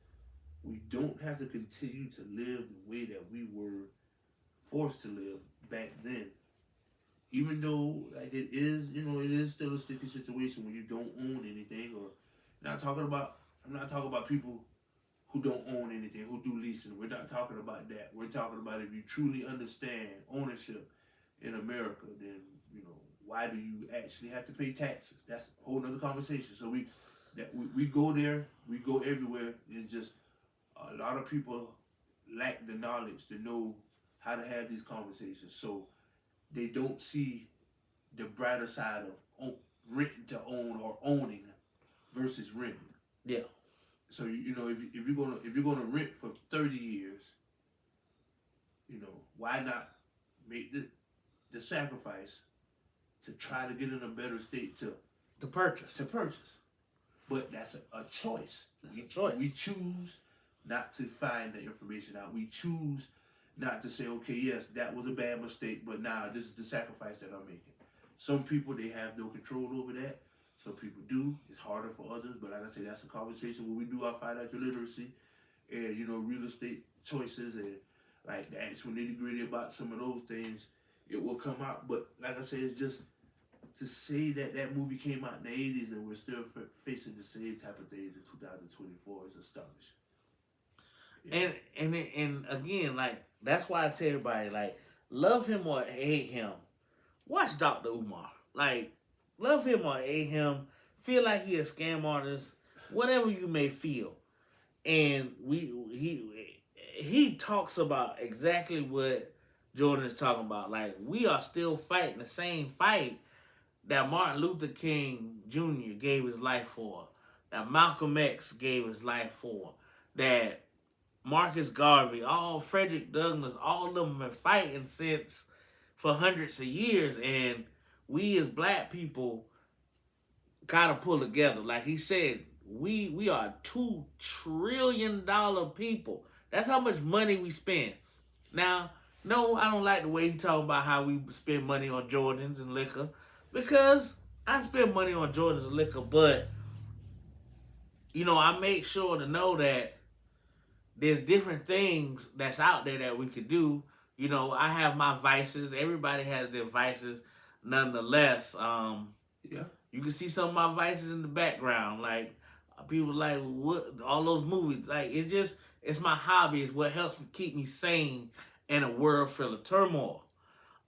we don't have to continue to live the way that we were forced to live back then, even though like it is, it is still a sticky situation when you don't own anything. Or I'm not talking about people who don't own anything, who do leasing. We're not talking about that. We're talking about if you truly understand ownership in America, then why do you actually have to pay taxes? That's a whole nother conversation. So we go there, we go everywhere. It's just a lot of people lack the knowledge to know how to have these conversations. So they don't see the brighter side of renting to own or owning versus renting. Yeah. So if you're gonna rent for 30 years, why not make the sacrifice to try to get in a better state to purchase. But that's a choice. That's a choice. We choose not to find the information out. We choose not to say, okay, yes, that was a bad mistake, but now this is the sacrifice that I'm making. Some people, they have no control over that. Some people do. It's harder for others, but like I say, that's a conversation where we do our financial literacy and real estate choices and like the actual nitty-gritty about some of those things. It will come out, but like I said, it's just to say that movie came out in the 80s and we're still facing the same type of things in 2024 is astonishing. Yeah. And again, like that's why I tell everybody, like, love him or hate him, watch Dr. Umar. Like, love him or hate him, feel like he a scam artist, whatever you may feel, and he talks about exactly what Jordan is talking about. Like, we are still fighting the same fight that Martin Luther King Jr. gave his life for, that Malcolm X gave his life for, that Marcus Garvey, Frederick Douglass, all of them have been fighting since for hundreds of years. And we as black people gotta pull together. Like he said, we are $2 trillion people. That's how much money we spend. Now, no, I don't like the way he talk about how we spend money on Jordans and liquor, because I spend money on Jordans and liquor, but I make sure to know that there's different things that's out there that we could do. You know, I have my vices. Everybody has their vices. Nonetheless, Yeah. you can see some of my vices in the background. Like people like what all those movies. Like it's my hobby. It's what helps me keep me sane in a world full of turmoil.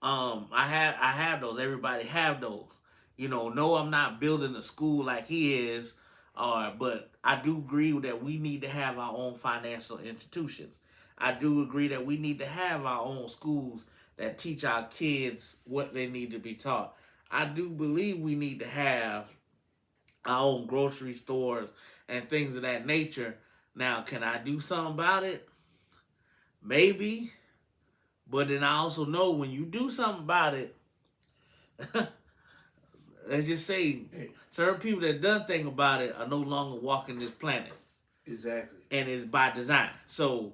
I have those. Everybody have those. You know, no, I'm not building a school like he is, but I do agree that we need to have our own financial institutions. I do agree that we need to have our own schools that teach our kids what they need to be taught. I do believe we need to have our own grocery stores and things of that nature. Now, can I do something about it? Maybe. But then I also know when you do something about it, let's just say certain people that done thing about it are no longer walking this planet. Exactly. And it's by design. So,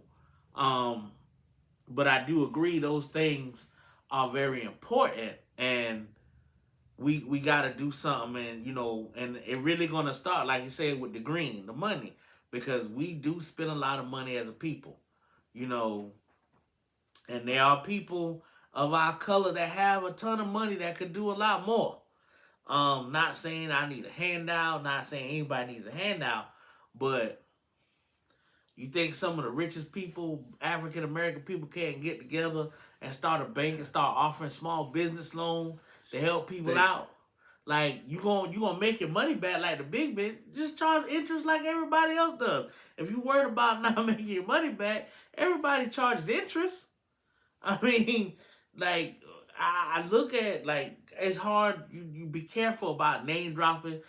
but I do agree those things are very important, and we got to do something. And you know, and it really gonna start, like you said, with the money, because we do spend a lot of money as a people, you know, and there are people of our color that have a ton of money that could do a lot more. Not saying I need a handout, not saying anybody needs a handout, but you think some of the richest people, African American people, can't get together and start a bank and start offering small business loans to help people out? Like you gonna make your money back like the big man? Just charge interest like everybody else does. If you worried about not making your money back, everybody charges interest. I mean, like I look at like it's hard. You be careful about name dropping,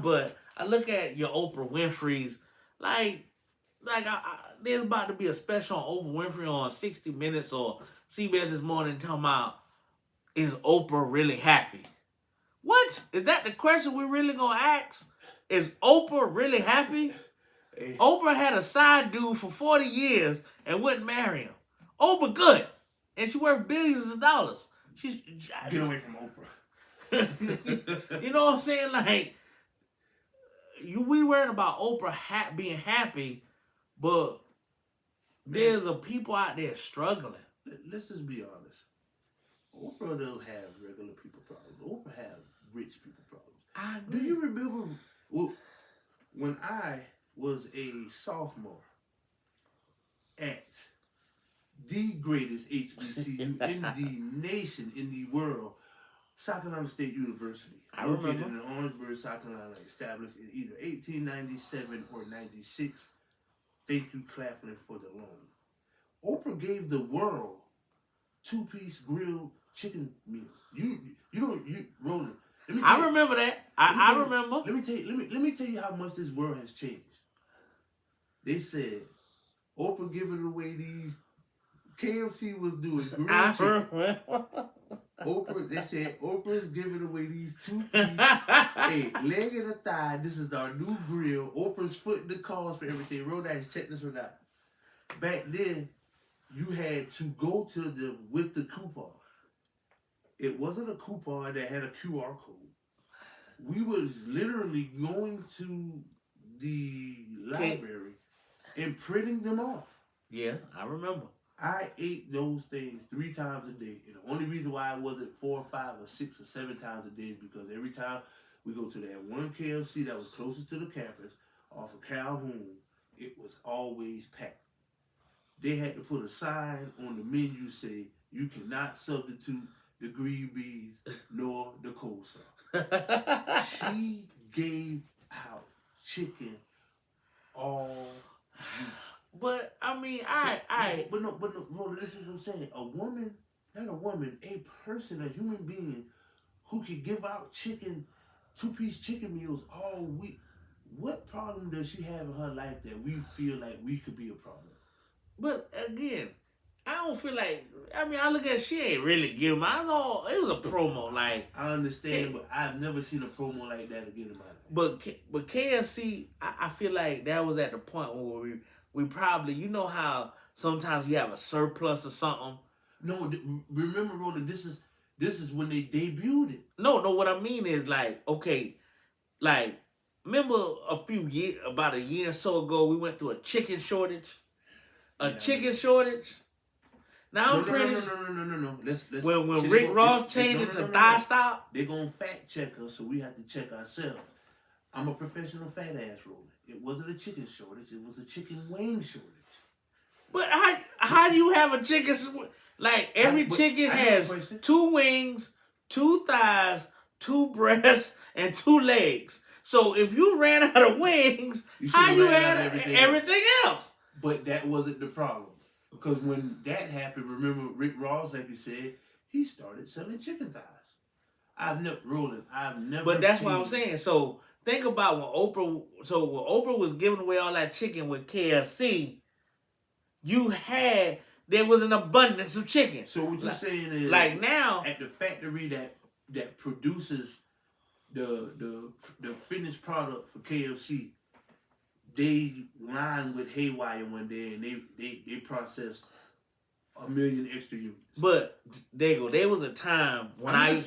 but I look at your Oprah Winfrey's like there's about to be a special on Oprah Winfrey on 60 Minutes or CBS this morning talking about, is Oprah really happy? What? Is that the question we really gonna ask? Is Oprah really happy? Hey. Oprah had a side dude for 40 years and wouldn't marry him. Oprah good. And she worth billions of dollars. Get away from Oprah. You know what I'm saying? Like, we worrying about Oprah being happy, but there's a people out there struggling. Let's just be honest. Oprah don't have regular people problems. Oprah have rich people problems. I agree. Do you remember when I was a sophomore at the greatest HBCU in the nation, in the world, South Carolina State University? I remember. Located in Orangeburg, South Carolina, established in either 1897 or 96. Thank you, Claflin, for the loan. Oprah gave the world 2-piece grilled chicken meals. Roland. I remember that. I remember. Let me tell you how much this world has changed. They said Oprah giving away these. KFC was doing grilled chicken. They said Oprah's giving away these 2-piece, a leg and a thigh. This is our new grill. Oprah's footing the cost for everything. Rodash, check this one out. Back then, you had to go to with the coupon. It wasn't a coupon that had a QR code. We was literally going to the library and printing them off. Yeah, I remember. I ate those things 3 times a day. And the only reason why I wasn't 4 or 5 or 6 or 7 times a day is because every time we go to that one KFC that was closest to the campus off of Calhoun, it was always packed. They had to put a sign on the menu say, you cannot substitute the green beans nor the coleslaw. She gave out chicken all week. But I mean, but no, bro, this is what I'm saying. A woman, not a woman, a person, a human being who could give out chicken, 2-piece chicken meals all week. What problem does she have in her life that we feel like we could be a problem? But again, I don't feel like. I mean, I look at she ain't really giving. I know it was a promo. Like I understand, but I've never seen a promo like that again in my life. But KFC, I feel like that was at the point where we probably, you know how sometimes you have a surplus or something. No, remember, Roland, this is when they debuted it. No, what I mean is like, okay, like remember about a year or so ago we went through a chicken shortage. a chicken shortage. Now I'm pretty. No. Let's when Rick Ross changed it to thigh stop, they're gonna fact check us, so we have to check ourselves. I'm a professional fat ass roller. It wasn't a chicken shortage. It was a chicken wing shortage. But how do you have a chicken? Like every chicken has 2 wings, 2 thighs, 2 breasts, and 2 legs. So if you ran out of wings, how you had everything else? But that wasn't the problem. Because when that happened, remember Rick Ross, like you said, he started selling chicken thighs. I've never. But that's what I'm saying. So think about when Oprah. So when Oprah was giving away all that chicken with KFC, there was an abundance of chicken. So what you're saying is, like now, at the factory that produces the finished product for KFC, they lined with haywire one day and they processed 1 million extra units. But there you go. There was a time when I'm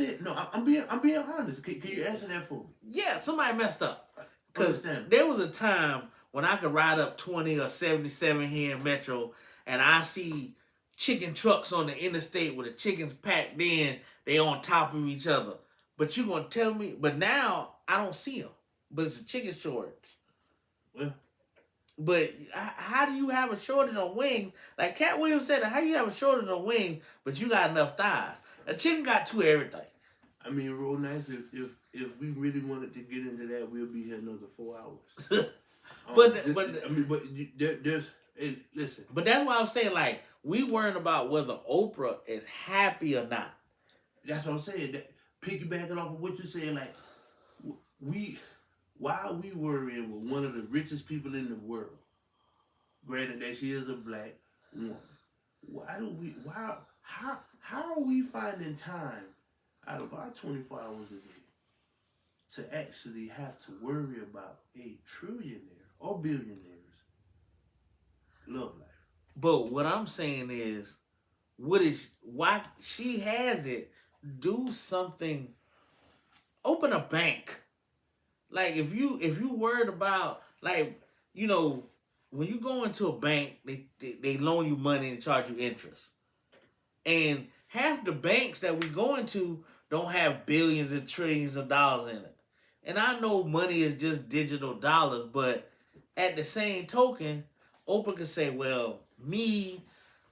being honest. Can you answer that for me? Yeah, somebody messed up. Because there was a time when I could ride up 20 or 77 here in Metro and I see chicken trucks on the interstate with the chickens packed in. They on top of each other. But you gonna tell me? But now I don't see them. But it's a chicken shortage. Well, but how do you have a shortage on wings? Like Cat Williams said, how do you have a shortage on wings, but you got enough thighs? A chicken got 2 everything. I mean, real nice. If we really wanted to get into that, we'll be here another 4 hours. Listen. But that's why I'm saying, like, we weren't about whether Oprah is happy or not. That's what I'm saying. Piggybacking off of what you're saying, like, why are we worrying with one of the richest people in the world? Granted that she is a black woman. How are we finding time out of our 24 hours a day to actually have to worry about a trillionaire or billionaire's love life? But what I'm saying is, why she has it, do something, open a bank. Like if you worried about, like, you know, when you go into a bank, they loan you money and charge you interest. And half the banks that we go into don't have billions and trillions of dollars in it. And I know money is just digital dollars, but at the same token, Oprah could say, well, me,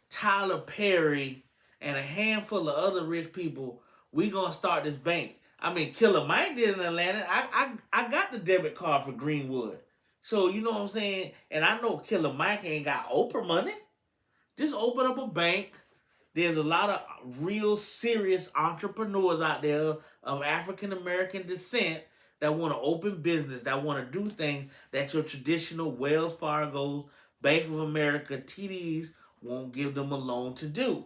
Tyler Perry, and a handful of other rich people, we gonna start this bank. I mean, Killer Mike did in Atlanta. I got the debit card for Greenwood. So, you know what I'm saying? And I know Killer Mike ain't got Oprah money. Just open up a bank. There's a lot of real serious entrepreneurs out there of African American descent that want to open business, that want to do things that your traditional Wells Fargo, Bank of America, TDs won't give them a loan to do.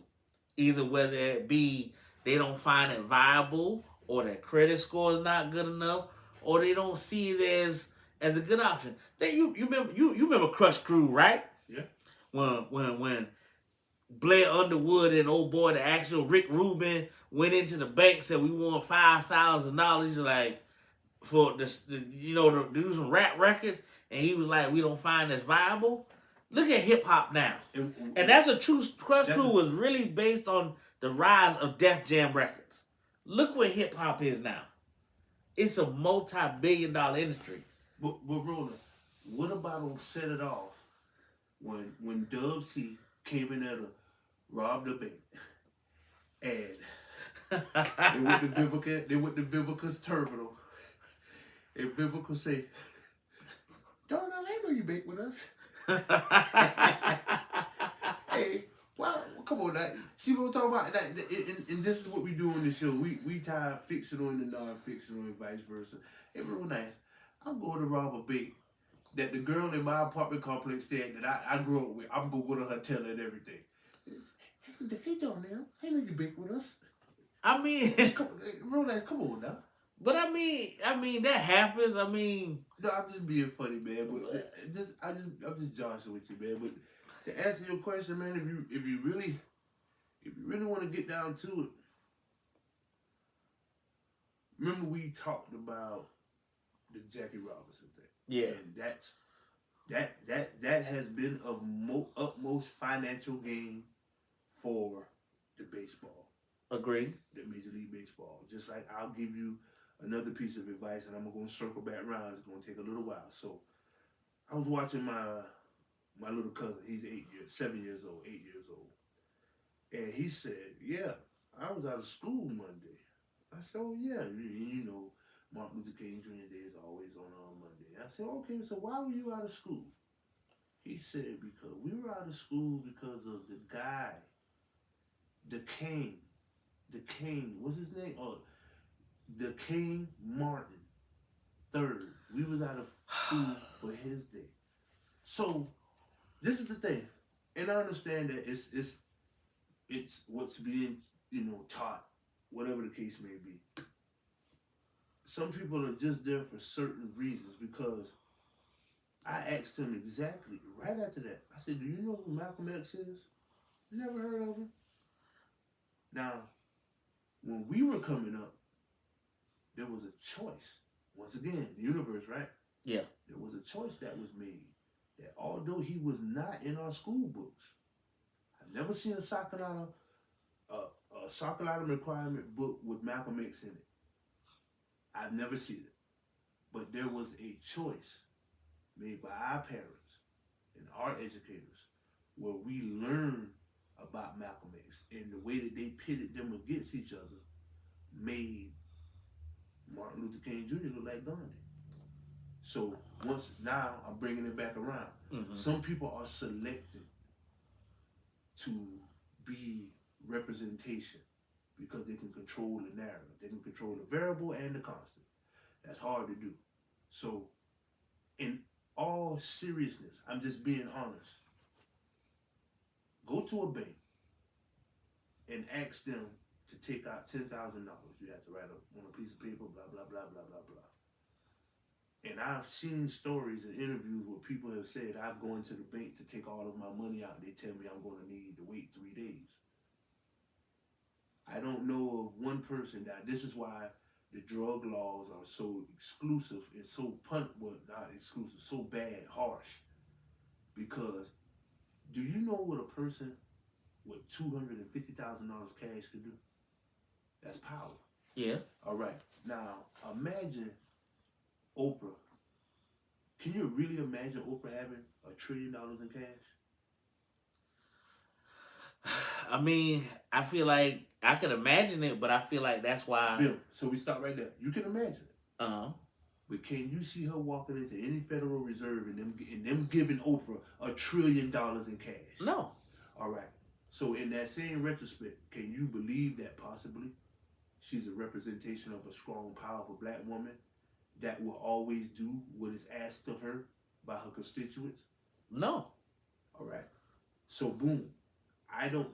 Either whether it be they don't find it viable, or their credit score is not good enough, or they don't see it as a good option. Then you remember Crush Crew, right? Yeah. When Blair Underwood and old boy, the actual Rick Rubin, went into the bank, said we want $5,000, like, for to do some rap records, and he was like, we don't find this viable. Look at hip hop now, and that's a true. Crush Crew was really based on the rise of Def Jam Records. Look where hip hop is now. It's a multi-billion-dollar industry. But Roland, what about on Set It Off when Dub C came in there to rob the bank, and they went to Vivica's terminal, and Vivica say, "Darn, I know you bank with us." Hey, well, come on now. See what I'm talking about? And this is what we do on the show. We tie fictional into non-fictional and vice versa. Everyone nice. I'm going to rob a bank that the girl in my apartment complex said that I grew up with. I'm going to go to her, tell her and everything. Hey, Darnell, I know you bank with us. I mean, come on now. But I mean that happens. I mean, no, I'm just being funny, man. But I'm just joshing with you, man. But to answer your question, man, if you really want to get down to it, remember we talked about the Jackie Robinson thing. Yeah. And that's That has been of utmost financial gain for the baseball, Agree. the Major League Baseball. Just like I'll give you another piece of advice, and I'm gonna circle back around. It's gonna take a little while. So I was watching my little cousin. He's 7 years old, 8 years old, and he said, "Yeah, I was out of school Monday." I said, "Oh yeah, you know, Martin Luther King Jr. Day is always on Monday." I said, "Okay, so why were you out of school?" He said, "Because we were out of school because of the guy, the king, what's his name? Oh, the King Martin III. We was out of school for his day." So this is the thing, and I understand that it's what's being taught, whatever the case may be. Some people are just there for certain reasons because I asked him exactly right after that. I said, "Do you know who Malcolm X is?" Never heard of him. Now, when we were coming up, there was a choice. Once again, the universe, right? Yeah. There was a choice that was made that although he was not in our school books, I've never seen a Sokolana requirement book with Malcolm X in it. I've never seen it. But there was a choice made by our parents and our educators where we learned about Malcolm X, and the way that they pitted them against each other made Martin Luther King Jr. look like Gandhi. So now I'm bringing it back around. Mm-hmm. Some people are selected to be representation because they can control the narrative. They can control the variable and the constant. That's hard to do. So in all seriousness, I'm just being honest. Go to a bank and ask them to take out $10,000. You have to write on a piece of paper, blah, blah, blah, blah, blah, blah. And I've seen stories and interviews where people have said, "I've gone to the bank to take all of my money out. They tell me I'm going to need to wait 3 days." I don't know of one person that this is why the drug laws are so exclusive and so not exclusive, so bad, harsh. Because do you know what a person with $250,000 cash could do? That's power. Yeah. All right. Now imagine Oprah. Can you really imagine Oprah having $1 trillion in cash? I mean, I feel like I could imagine it, but I feel like that's why. Bill, so we stop right there. You can imagine it. Uh-huh. But can you see her walking into any Federal Reserve and them giving Oprah $1 trillion in cash? No. All right. So in that same retrospect, can you believe that possibly she's a representation of a strong, powerful black woman that will always do what is asked of her by her constituents? No. All right. So boom.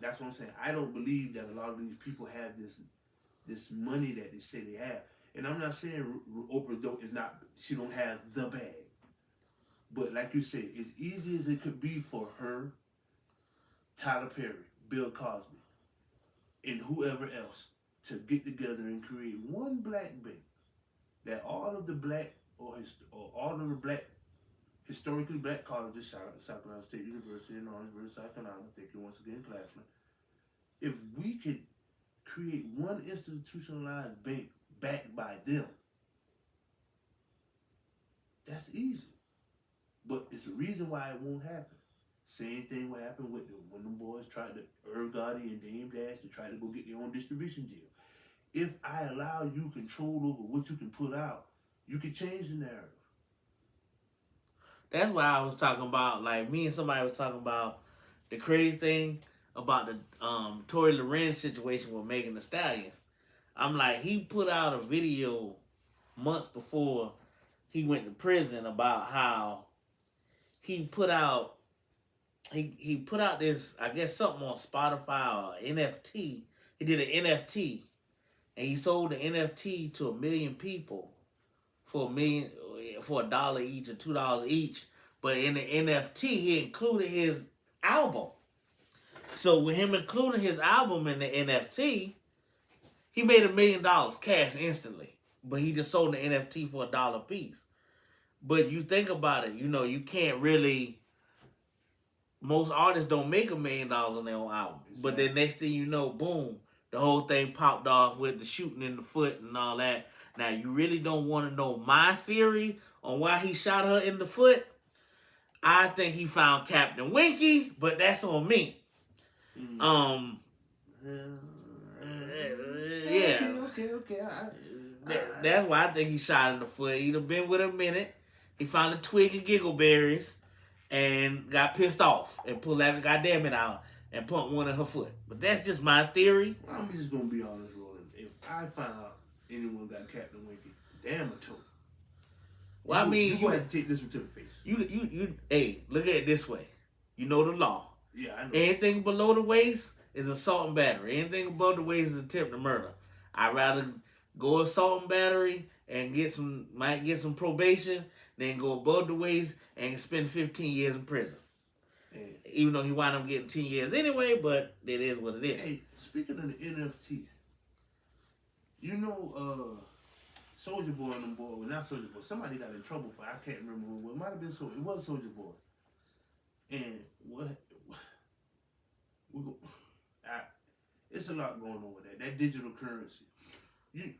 That's what I'm saying. I don't believe that a lot of these people have this money that they say they have. And I'm not saying Oprah she don't have the bag. But like you said, as easy as it could be for her, Tyler Perry, Bill Cosby, and whoever else to get together and create one black bank that all of the black or all of the black historically black colleges, shout out to South Carolina State University in Orangeburg, South Carolina, thank you once again, Claflin. If we could create one institutionalized bank backed by them, that's easy. But it's a reason why it won't happen. Same thing will happen with them when them boys tried to, Irv Gotti and Dame Dash, to try to go get their own distribution deal. If I allow you control over what you can put out, you can change the narrative. That's why I was talking about, like, me and somebody was talking about the crazy thing about the Tory Lanez situation with Megan Thee Stallion. I'm like, he put out a video months before he went to prison about how he put out this, I guess, something on Spotify or NFT. He did an NFT, and he sold the NFT to 1 million people for $1 each or $2 each. But in the NFT, he included his album. So with him including his album in the NFT, he made $1 million cash instantly. But he just sold the NFT for $1 a piece. But you think about it, you can't really. Most artists don't make $1 million on their own album, but then next thing you know, boom, the whole thing popped off with the shooting in the foot and all that. Now you really don't want to know my theory on why he shot her in the foot. I think he found Captain Winky, but that's on me. Yeah. Okay. That's why I think he shot in the foot. He'd have been with her a minute. He found a twig and giggleberries and got pissed off and pulled that goddamn it out and put one in her foot. But that's just my theory. I'm just gonna be honest, Roland. If I find out anyone got Captain Winky, damn a toe. Well, I mean, you have to take this one to the face. Hey, look at it this way. You know the law. Yeah, I know. Anything below the waist is assault and battery. Anything above the waist is attempt to murder. I'd rather go assault and battery and might get some probation than go above the waist and spend 15 years in prison. Hey. Even though he wound up getting 10 years anyway, but it is what it is. Hey, speaking of the NFT, Soulja Boy and them boy, well, not Soulja Boy, somebody got in trouble for, I can't remember who it was. It might have been it was Soulja Boy. And it's a lot going on with that digital currency. You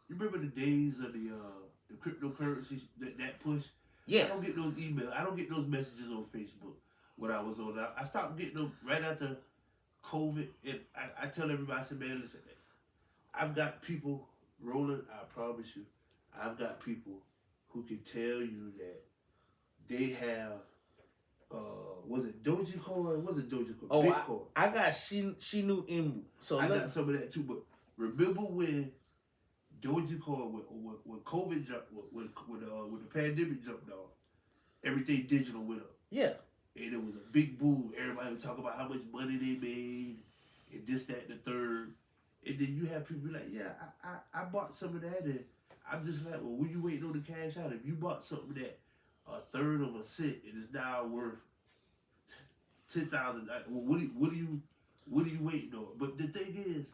remember the days of the cryptocurrencies, that push? Yeah. I don't get those emails. I don't get those messages on Facebook when I was on. I stopped getting them right after COVID. And I tell everybody, I said, man, listen, I've got people, Roland, I promise you, I've got people who can tell you that they have, was it Dogecoin? Was it Dogecoin? Oh, Bitcoin. I got Shinu Inu. So I got some of that too, but remember when Dogecoin, when COVID jumped, when the pandemic jumped off, everything digital went up. Yeah. And it was a big boom. Everybody would talk about how much money they made, and this, that, and the third. And then you have people like, yeah, I bought some of that, and I'm just like, well, when you waiting on the cash out? If you bought something that a third of a cent and it's now worth $10,000, well, what are you waiting on? But the thing is,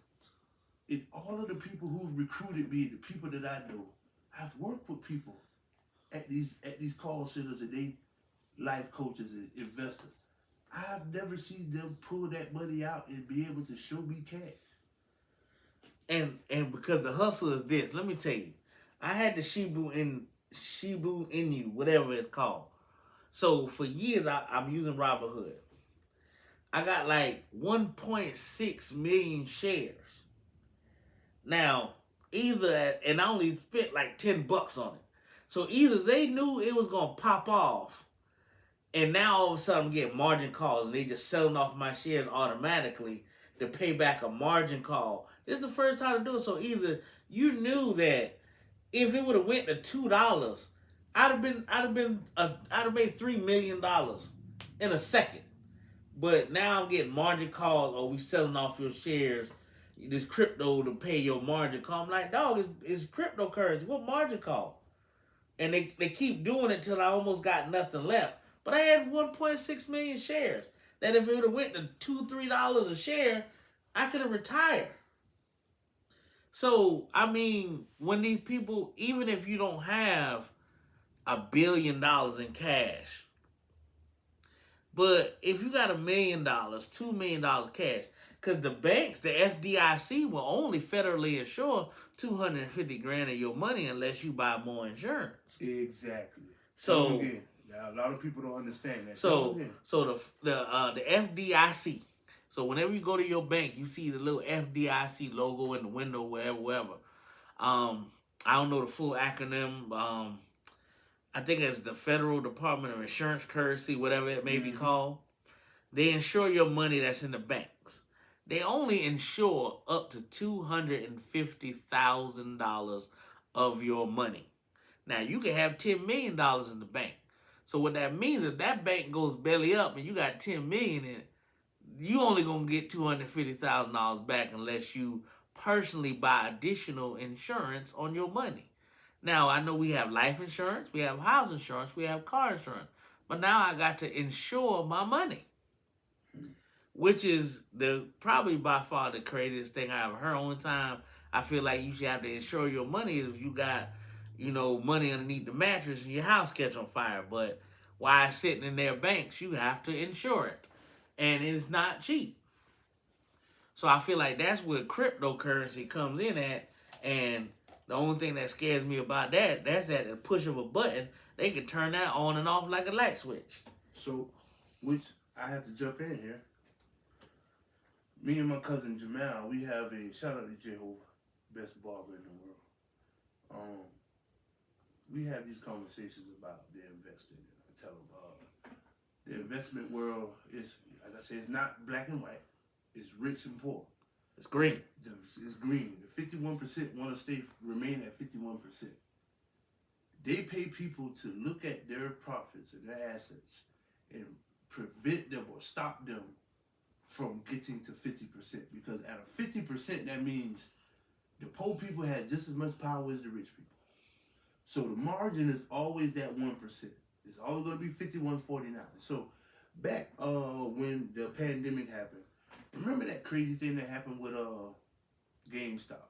in all of the people who recruited me, the people that I know, I've worked with people at these call centers and they life coaches and investors. I've never seen them pull that money out and be able to show me cash. And because the hustle is this, let me tell you, I had the Shibu Inu, whatever it's called. So for years, I'm using Robinhood. I got like 1.6 million shares. Now, and I only spent like $10 on it. So either they knew it was going to pop off, and now all of a sudden I'm getting margin calls, and they just selling off my shares automatically to pay back a margin call. This is the first time to do it. So either you knew that if it would have went to $2, I'd have made $3 million in a second. But now I'm getting margin calls, or we selling off your shares, this crypto to pay your margin call. I'm like, dog, it's cryptocurrency. What margin call? And they keep doing it till I almost got nothing left. But I had 1.6 million shares. That if it would have went to $2-3 a share, I could have retired. So, I mean, when these people, even if you don't have $1 billion in cash, but if you got $1 million, $2 million cash, because the banks, the FDIC, will only federally insure $250,000 of your money unless you buy more insurance. Exactly. So again, now a lot of people don't understand that. So the FDIC. So whenever you go to your bank, you see the little FDIC logo in the window, wherever. I don't know the full acronym. I think it's the Federal Department of Insurance Currency, whatever it may be called. They insure your money that's in the banks. They only insure up to $250,000 of your money. Now, you can have $10 million in the bank. So what that means, if that bank goes belly up and you got $10 million in it, you only going to get $250,000 back unless you personally buy additional insurance on your money. Now, I know we have life insurance, we have house insurance, we have car insurance. But now I got to insure my money, which is probably by far the craziest thing I ever heard. Only time I feel like you should have to insure your money is if you got money underneath the mattress and your house catch on fire. But while it's sitting in their banks, you have to insure it. And it's not cheap. So I feel like that's where cryptocurrency comes in at. And the only thing that scares me about that's at the push of a button, they can turn that on and off like a light switch. So, which I have to jump in here. Me and my cousin Jamal, we have a shout out to Jehovah, best barber in the world. We have these conversations about the investing. I tell them the investment world is, like I said, it's not black and white. It's rich and poor. It's green. It's green. The 51% want to remain at 51%. They pay people to look at their profits and their assets and prevent them or stop them from getting to 50%. Because at a 50%, that means the poor people had just as much power as the rich people. So the margin is always that 1%. It's always going to be 51-49. So back when the pandemic happened, remember that crazy thing that happened with GameStop?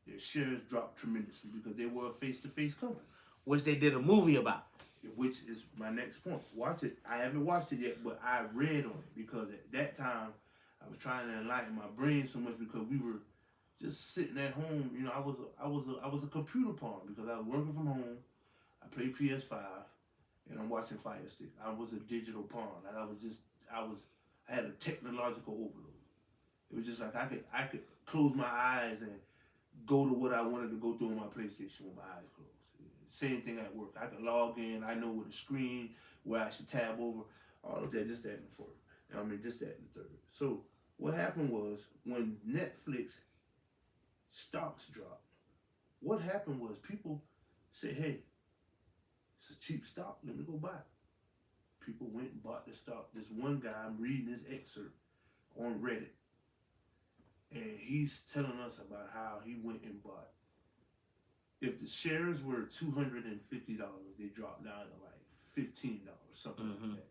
Their shares dropped tremendously because they were a face-to-face company. Which they did a movie about. Which is my next point. Watch it. I haven't watched it yet, but I read on it because at that time I was trying to enlighten my brain so much because we were just sitting at home. I was a computer pawn because I was working from home. I played PS5 and I'm watching Fire Stick. I was a digital pawn. I had a technological overload. It was just like I could close my eyes and go to what I wanted to go through on my PlayStation with my eyes closed. Same thing at work. I could log in. I know where the screen, where I should tab over, all of that, just that and the fourth. Just that and the third. So what happened was when Netflix stocks dropped, what happened was people said, hey, it's a cheap stock. Let me go buy it. People went and bought the stock. This one guy, I'm reading this excerpt on Reddit, and he's telling us about how he went and bought. If the shares were $250, they dropped down to like $15, something like that.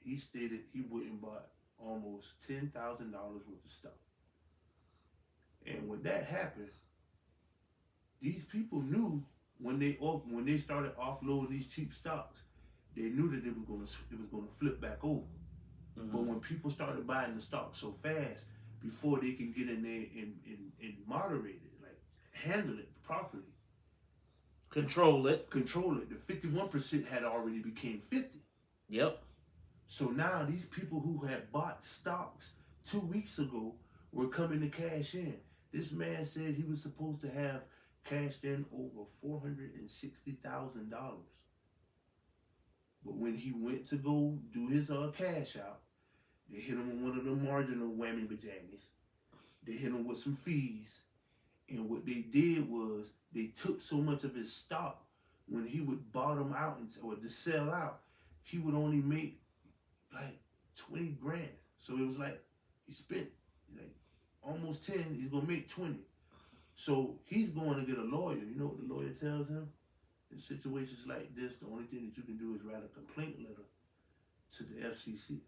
He stated he went and bought almost $10,000 worth of stock. And when that happened, these people knew when they started offloading these cheap stocks, they knew that it was gonna flip back over. Mm-hmm. But when people started buying the stock so fast, before they can get in there and moderate it, like handle it properly, control it. The 51% had already became 50. Yep. So now these people who had bought stocks 2 weeks ago were coming to cash in. This man said he was supposed to have cashed in over $460,000. But when he went to go do his cash out, they hit him with one of the marginal whammy bajangies. They hit him with some fees. And what they did was they took so much of his stock when he would bottom out or just sell out, he would only make like 20 grand. So it was like he spent like almost 10, he's gonna make 20. So he's going to get a lawyer. You know what the lawyer tells him? In situations like this, the only thing that you can do is write a complaint letter to the FCC.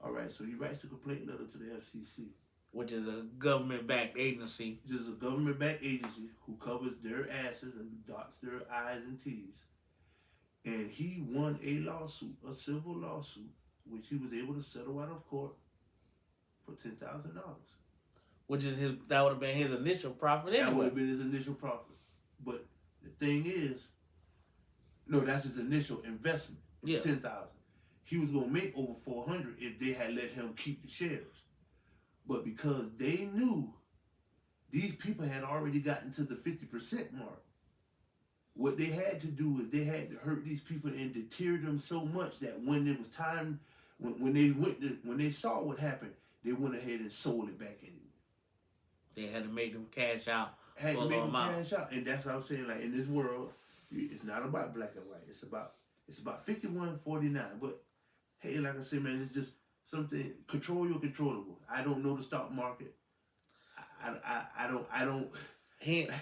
All right, so he writes a complaint letter to the FCC. Which is a government-backed agency. Which is a government-backed agency who covers their asses and dots their I's and T's. And he won a lawsuit, a civil lawsuit, which he was able to settle out of court for $10,000. Which is that would have been his initial profit anyway. That would have been his initial profit. But the thing is, no, that's his initial investment. Yeah. $10,000. He was gonna make over $400 if they had let him keep the shares. But because they knew these people had already gotten to the 50% mark, what they had to do is they had to hurt these people and deter them so much that when it was time, when they saw what happened, they went ahead and sold it back anyway. They had to make them cash out. Had to make them cash out, and that's what I'm saying. Like in this world, it's not about black and white. It's about 51-49. But hey, like I said, man, it's just something. Control your controllable. I don't know the stock market. I don't. Hence,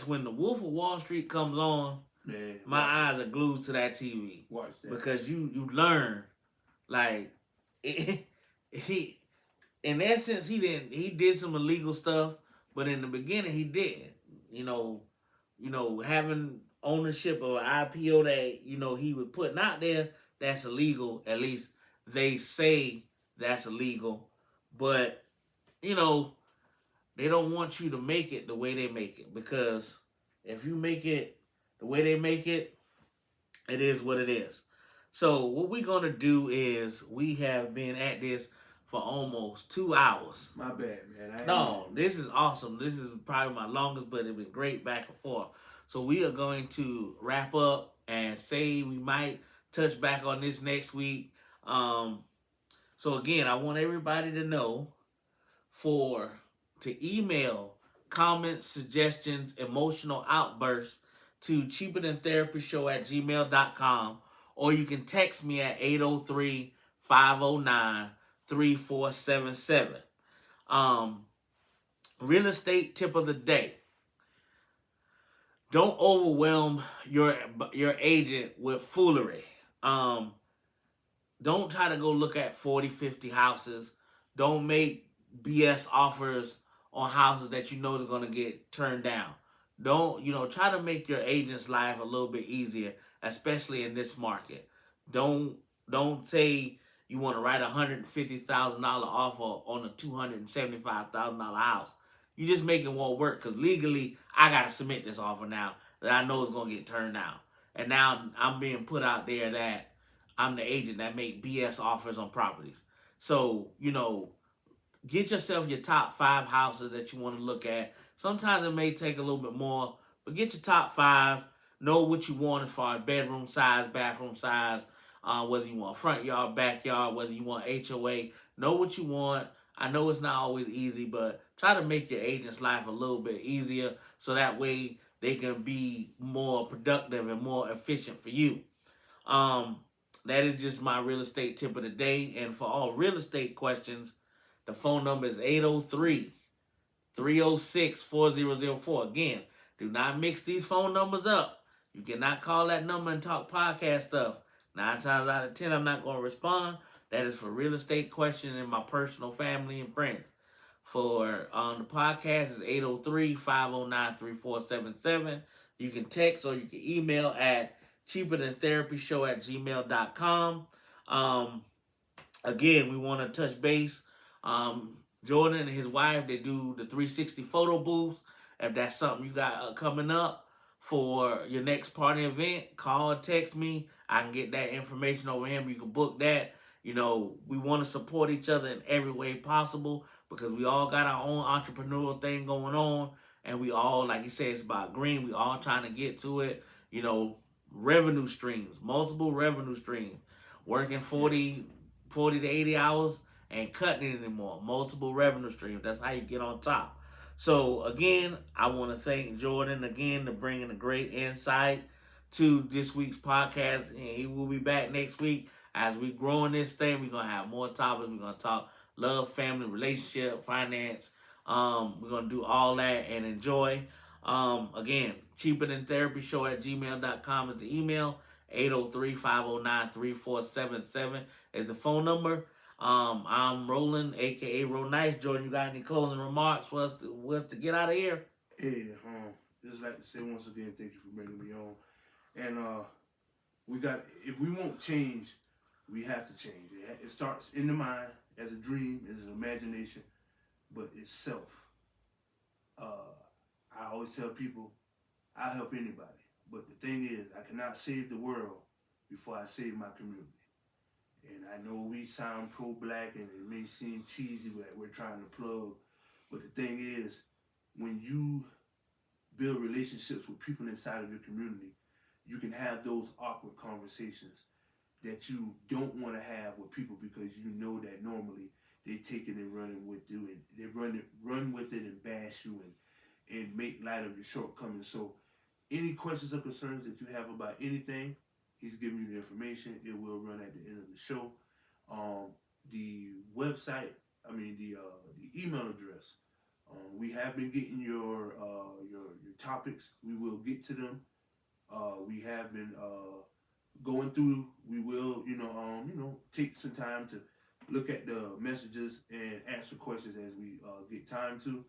when the Wolf of Wall Street comes on, man, my eyes are glued to that TV. Watch that because you learn, like he. In essence, he did some illegal stuff, but in the beginning he did. having ownership of an IPO that he was putting out there, that's illegal. At least they say that's illegal, but you know they don't want you to make it the way they make it, because if you make it the way they make it, it is what it is. So what we're gonna do is we have been at this for almost 2 hours. My bad, man. No, this is awesome. This is probably my longest, but it's been great back and forth. So we are going to wrap up and say we might touch back on this next week. So again, I want everybody to know to email comments, suggestions, emotional outbursts to cheaperthantherapyshow@gmail.com, or you can text me at 803-509-3477. Real estate tip of the day. Don't overwhelm your agent with foolery. Don't try to go look at 40, 50 houses. Don't make BS offers on houses that you know they're going to get turned down. Try to make your agent's life a little bit easier, especially in this market. Don't say you want to write a $150,000 offer on a $275,000 house. You just make it won't work, because legally I got to submit this offer now that I know is going to get turned down. And now I'm being put out there that I'm the agent that make BS offers on properties. So, get yourself your top 5 houses that you want to look at. Sometimes it may take a little bit more, but get your top 5. Know what you want as far as bedroom size, bathroom size, whether you want front yard, backyard, whether you want HOA. Know what you want. I know it's not always easy, but try to make your agent's life a little bit easier so that way they can be more productive and more efficient for you. That is just my real estate tip of the day. And for all real estate questions, the phone number is 803-306-4004. Again, do not mix these phone numbers up. You cannot call that number and talk podcast stuff. 9 times out of 10, I'm not going to respond. That is for real estate questions and my personal family and friends. For the podcast is 803-509-3477. You can text or you can email at cheaperthantherapyshow@gmail.com. Again, we want to touch base. Jordan and his wife, they do the 360 photo booths. If that's something you got coming up for your next party event, call or text me. I can get that information over him. You can book that. We want to support each other in every way possible, because we all got our own entrepreneurial thing going on, and we all, like he said, it's about green. We all trying to get to it. Revenue streams, multiple revenue streams, working 40 to 80 hours and cutting it anymore. Multiple revenue streams. That's how you get on top. So again, I want to thank Jordan again for bringing a great insight to this week's podcast, and he will be back next week. As we grow in this thing, we're going to have more topics. We're going to talk love, family, relationship, finance. We're going to do all that and enjoy. Again, cheaperthantherapyshow@gmail.com is the email. 803-509-3477 is the phone number. I'm Roland, a.k.a. Roll Nice. Jordan, you got any closing remarks for us to get out of here? Hey, just like to say once again, thank you for bringing me on. And if we won't change, we have to change. It starts in the mind, as a dream, as an imagination, but it's self. I always tell people, I'll help anybody. But the thing is, I cannot save the world before I save my community. And I know we sound pro-black and it may seem cheesy that we're trying to plug, but the thing is, when you build relationships with people inside of your community, you can have those awkward conversations that you don't want to have with people, because you know that normally they take it and running with you, and they run with it and bash you and make light of your shortcomings. So any questions or concerns that you have about anything, he's giving you the information. It will run at the end of the show. The website, the email address. We have been getting your topics. We will get to them. We have been going through. We will, take some time to look at the messages and answer questions as we get time to.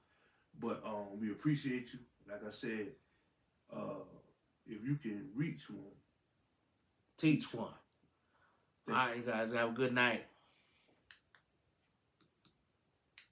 But we appreciate you. like I said, if you can reach one, Teach one. All thank right, you guys have a good night.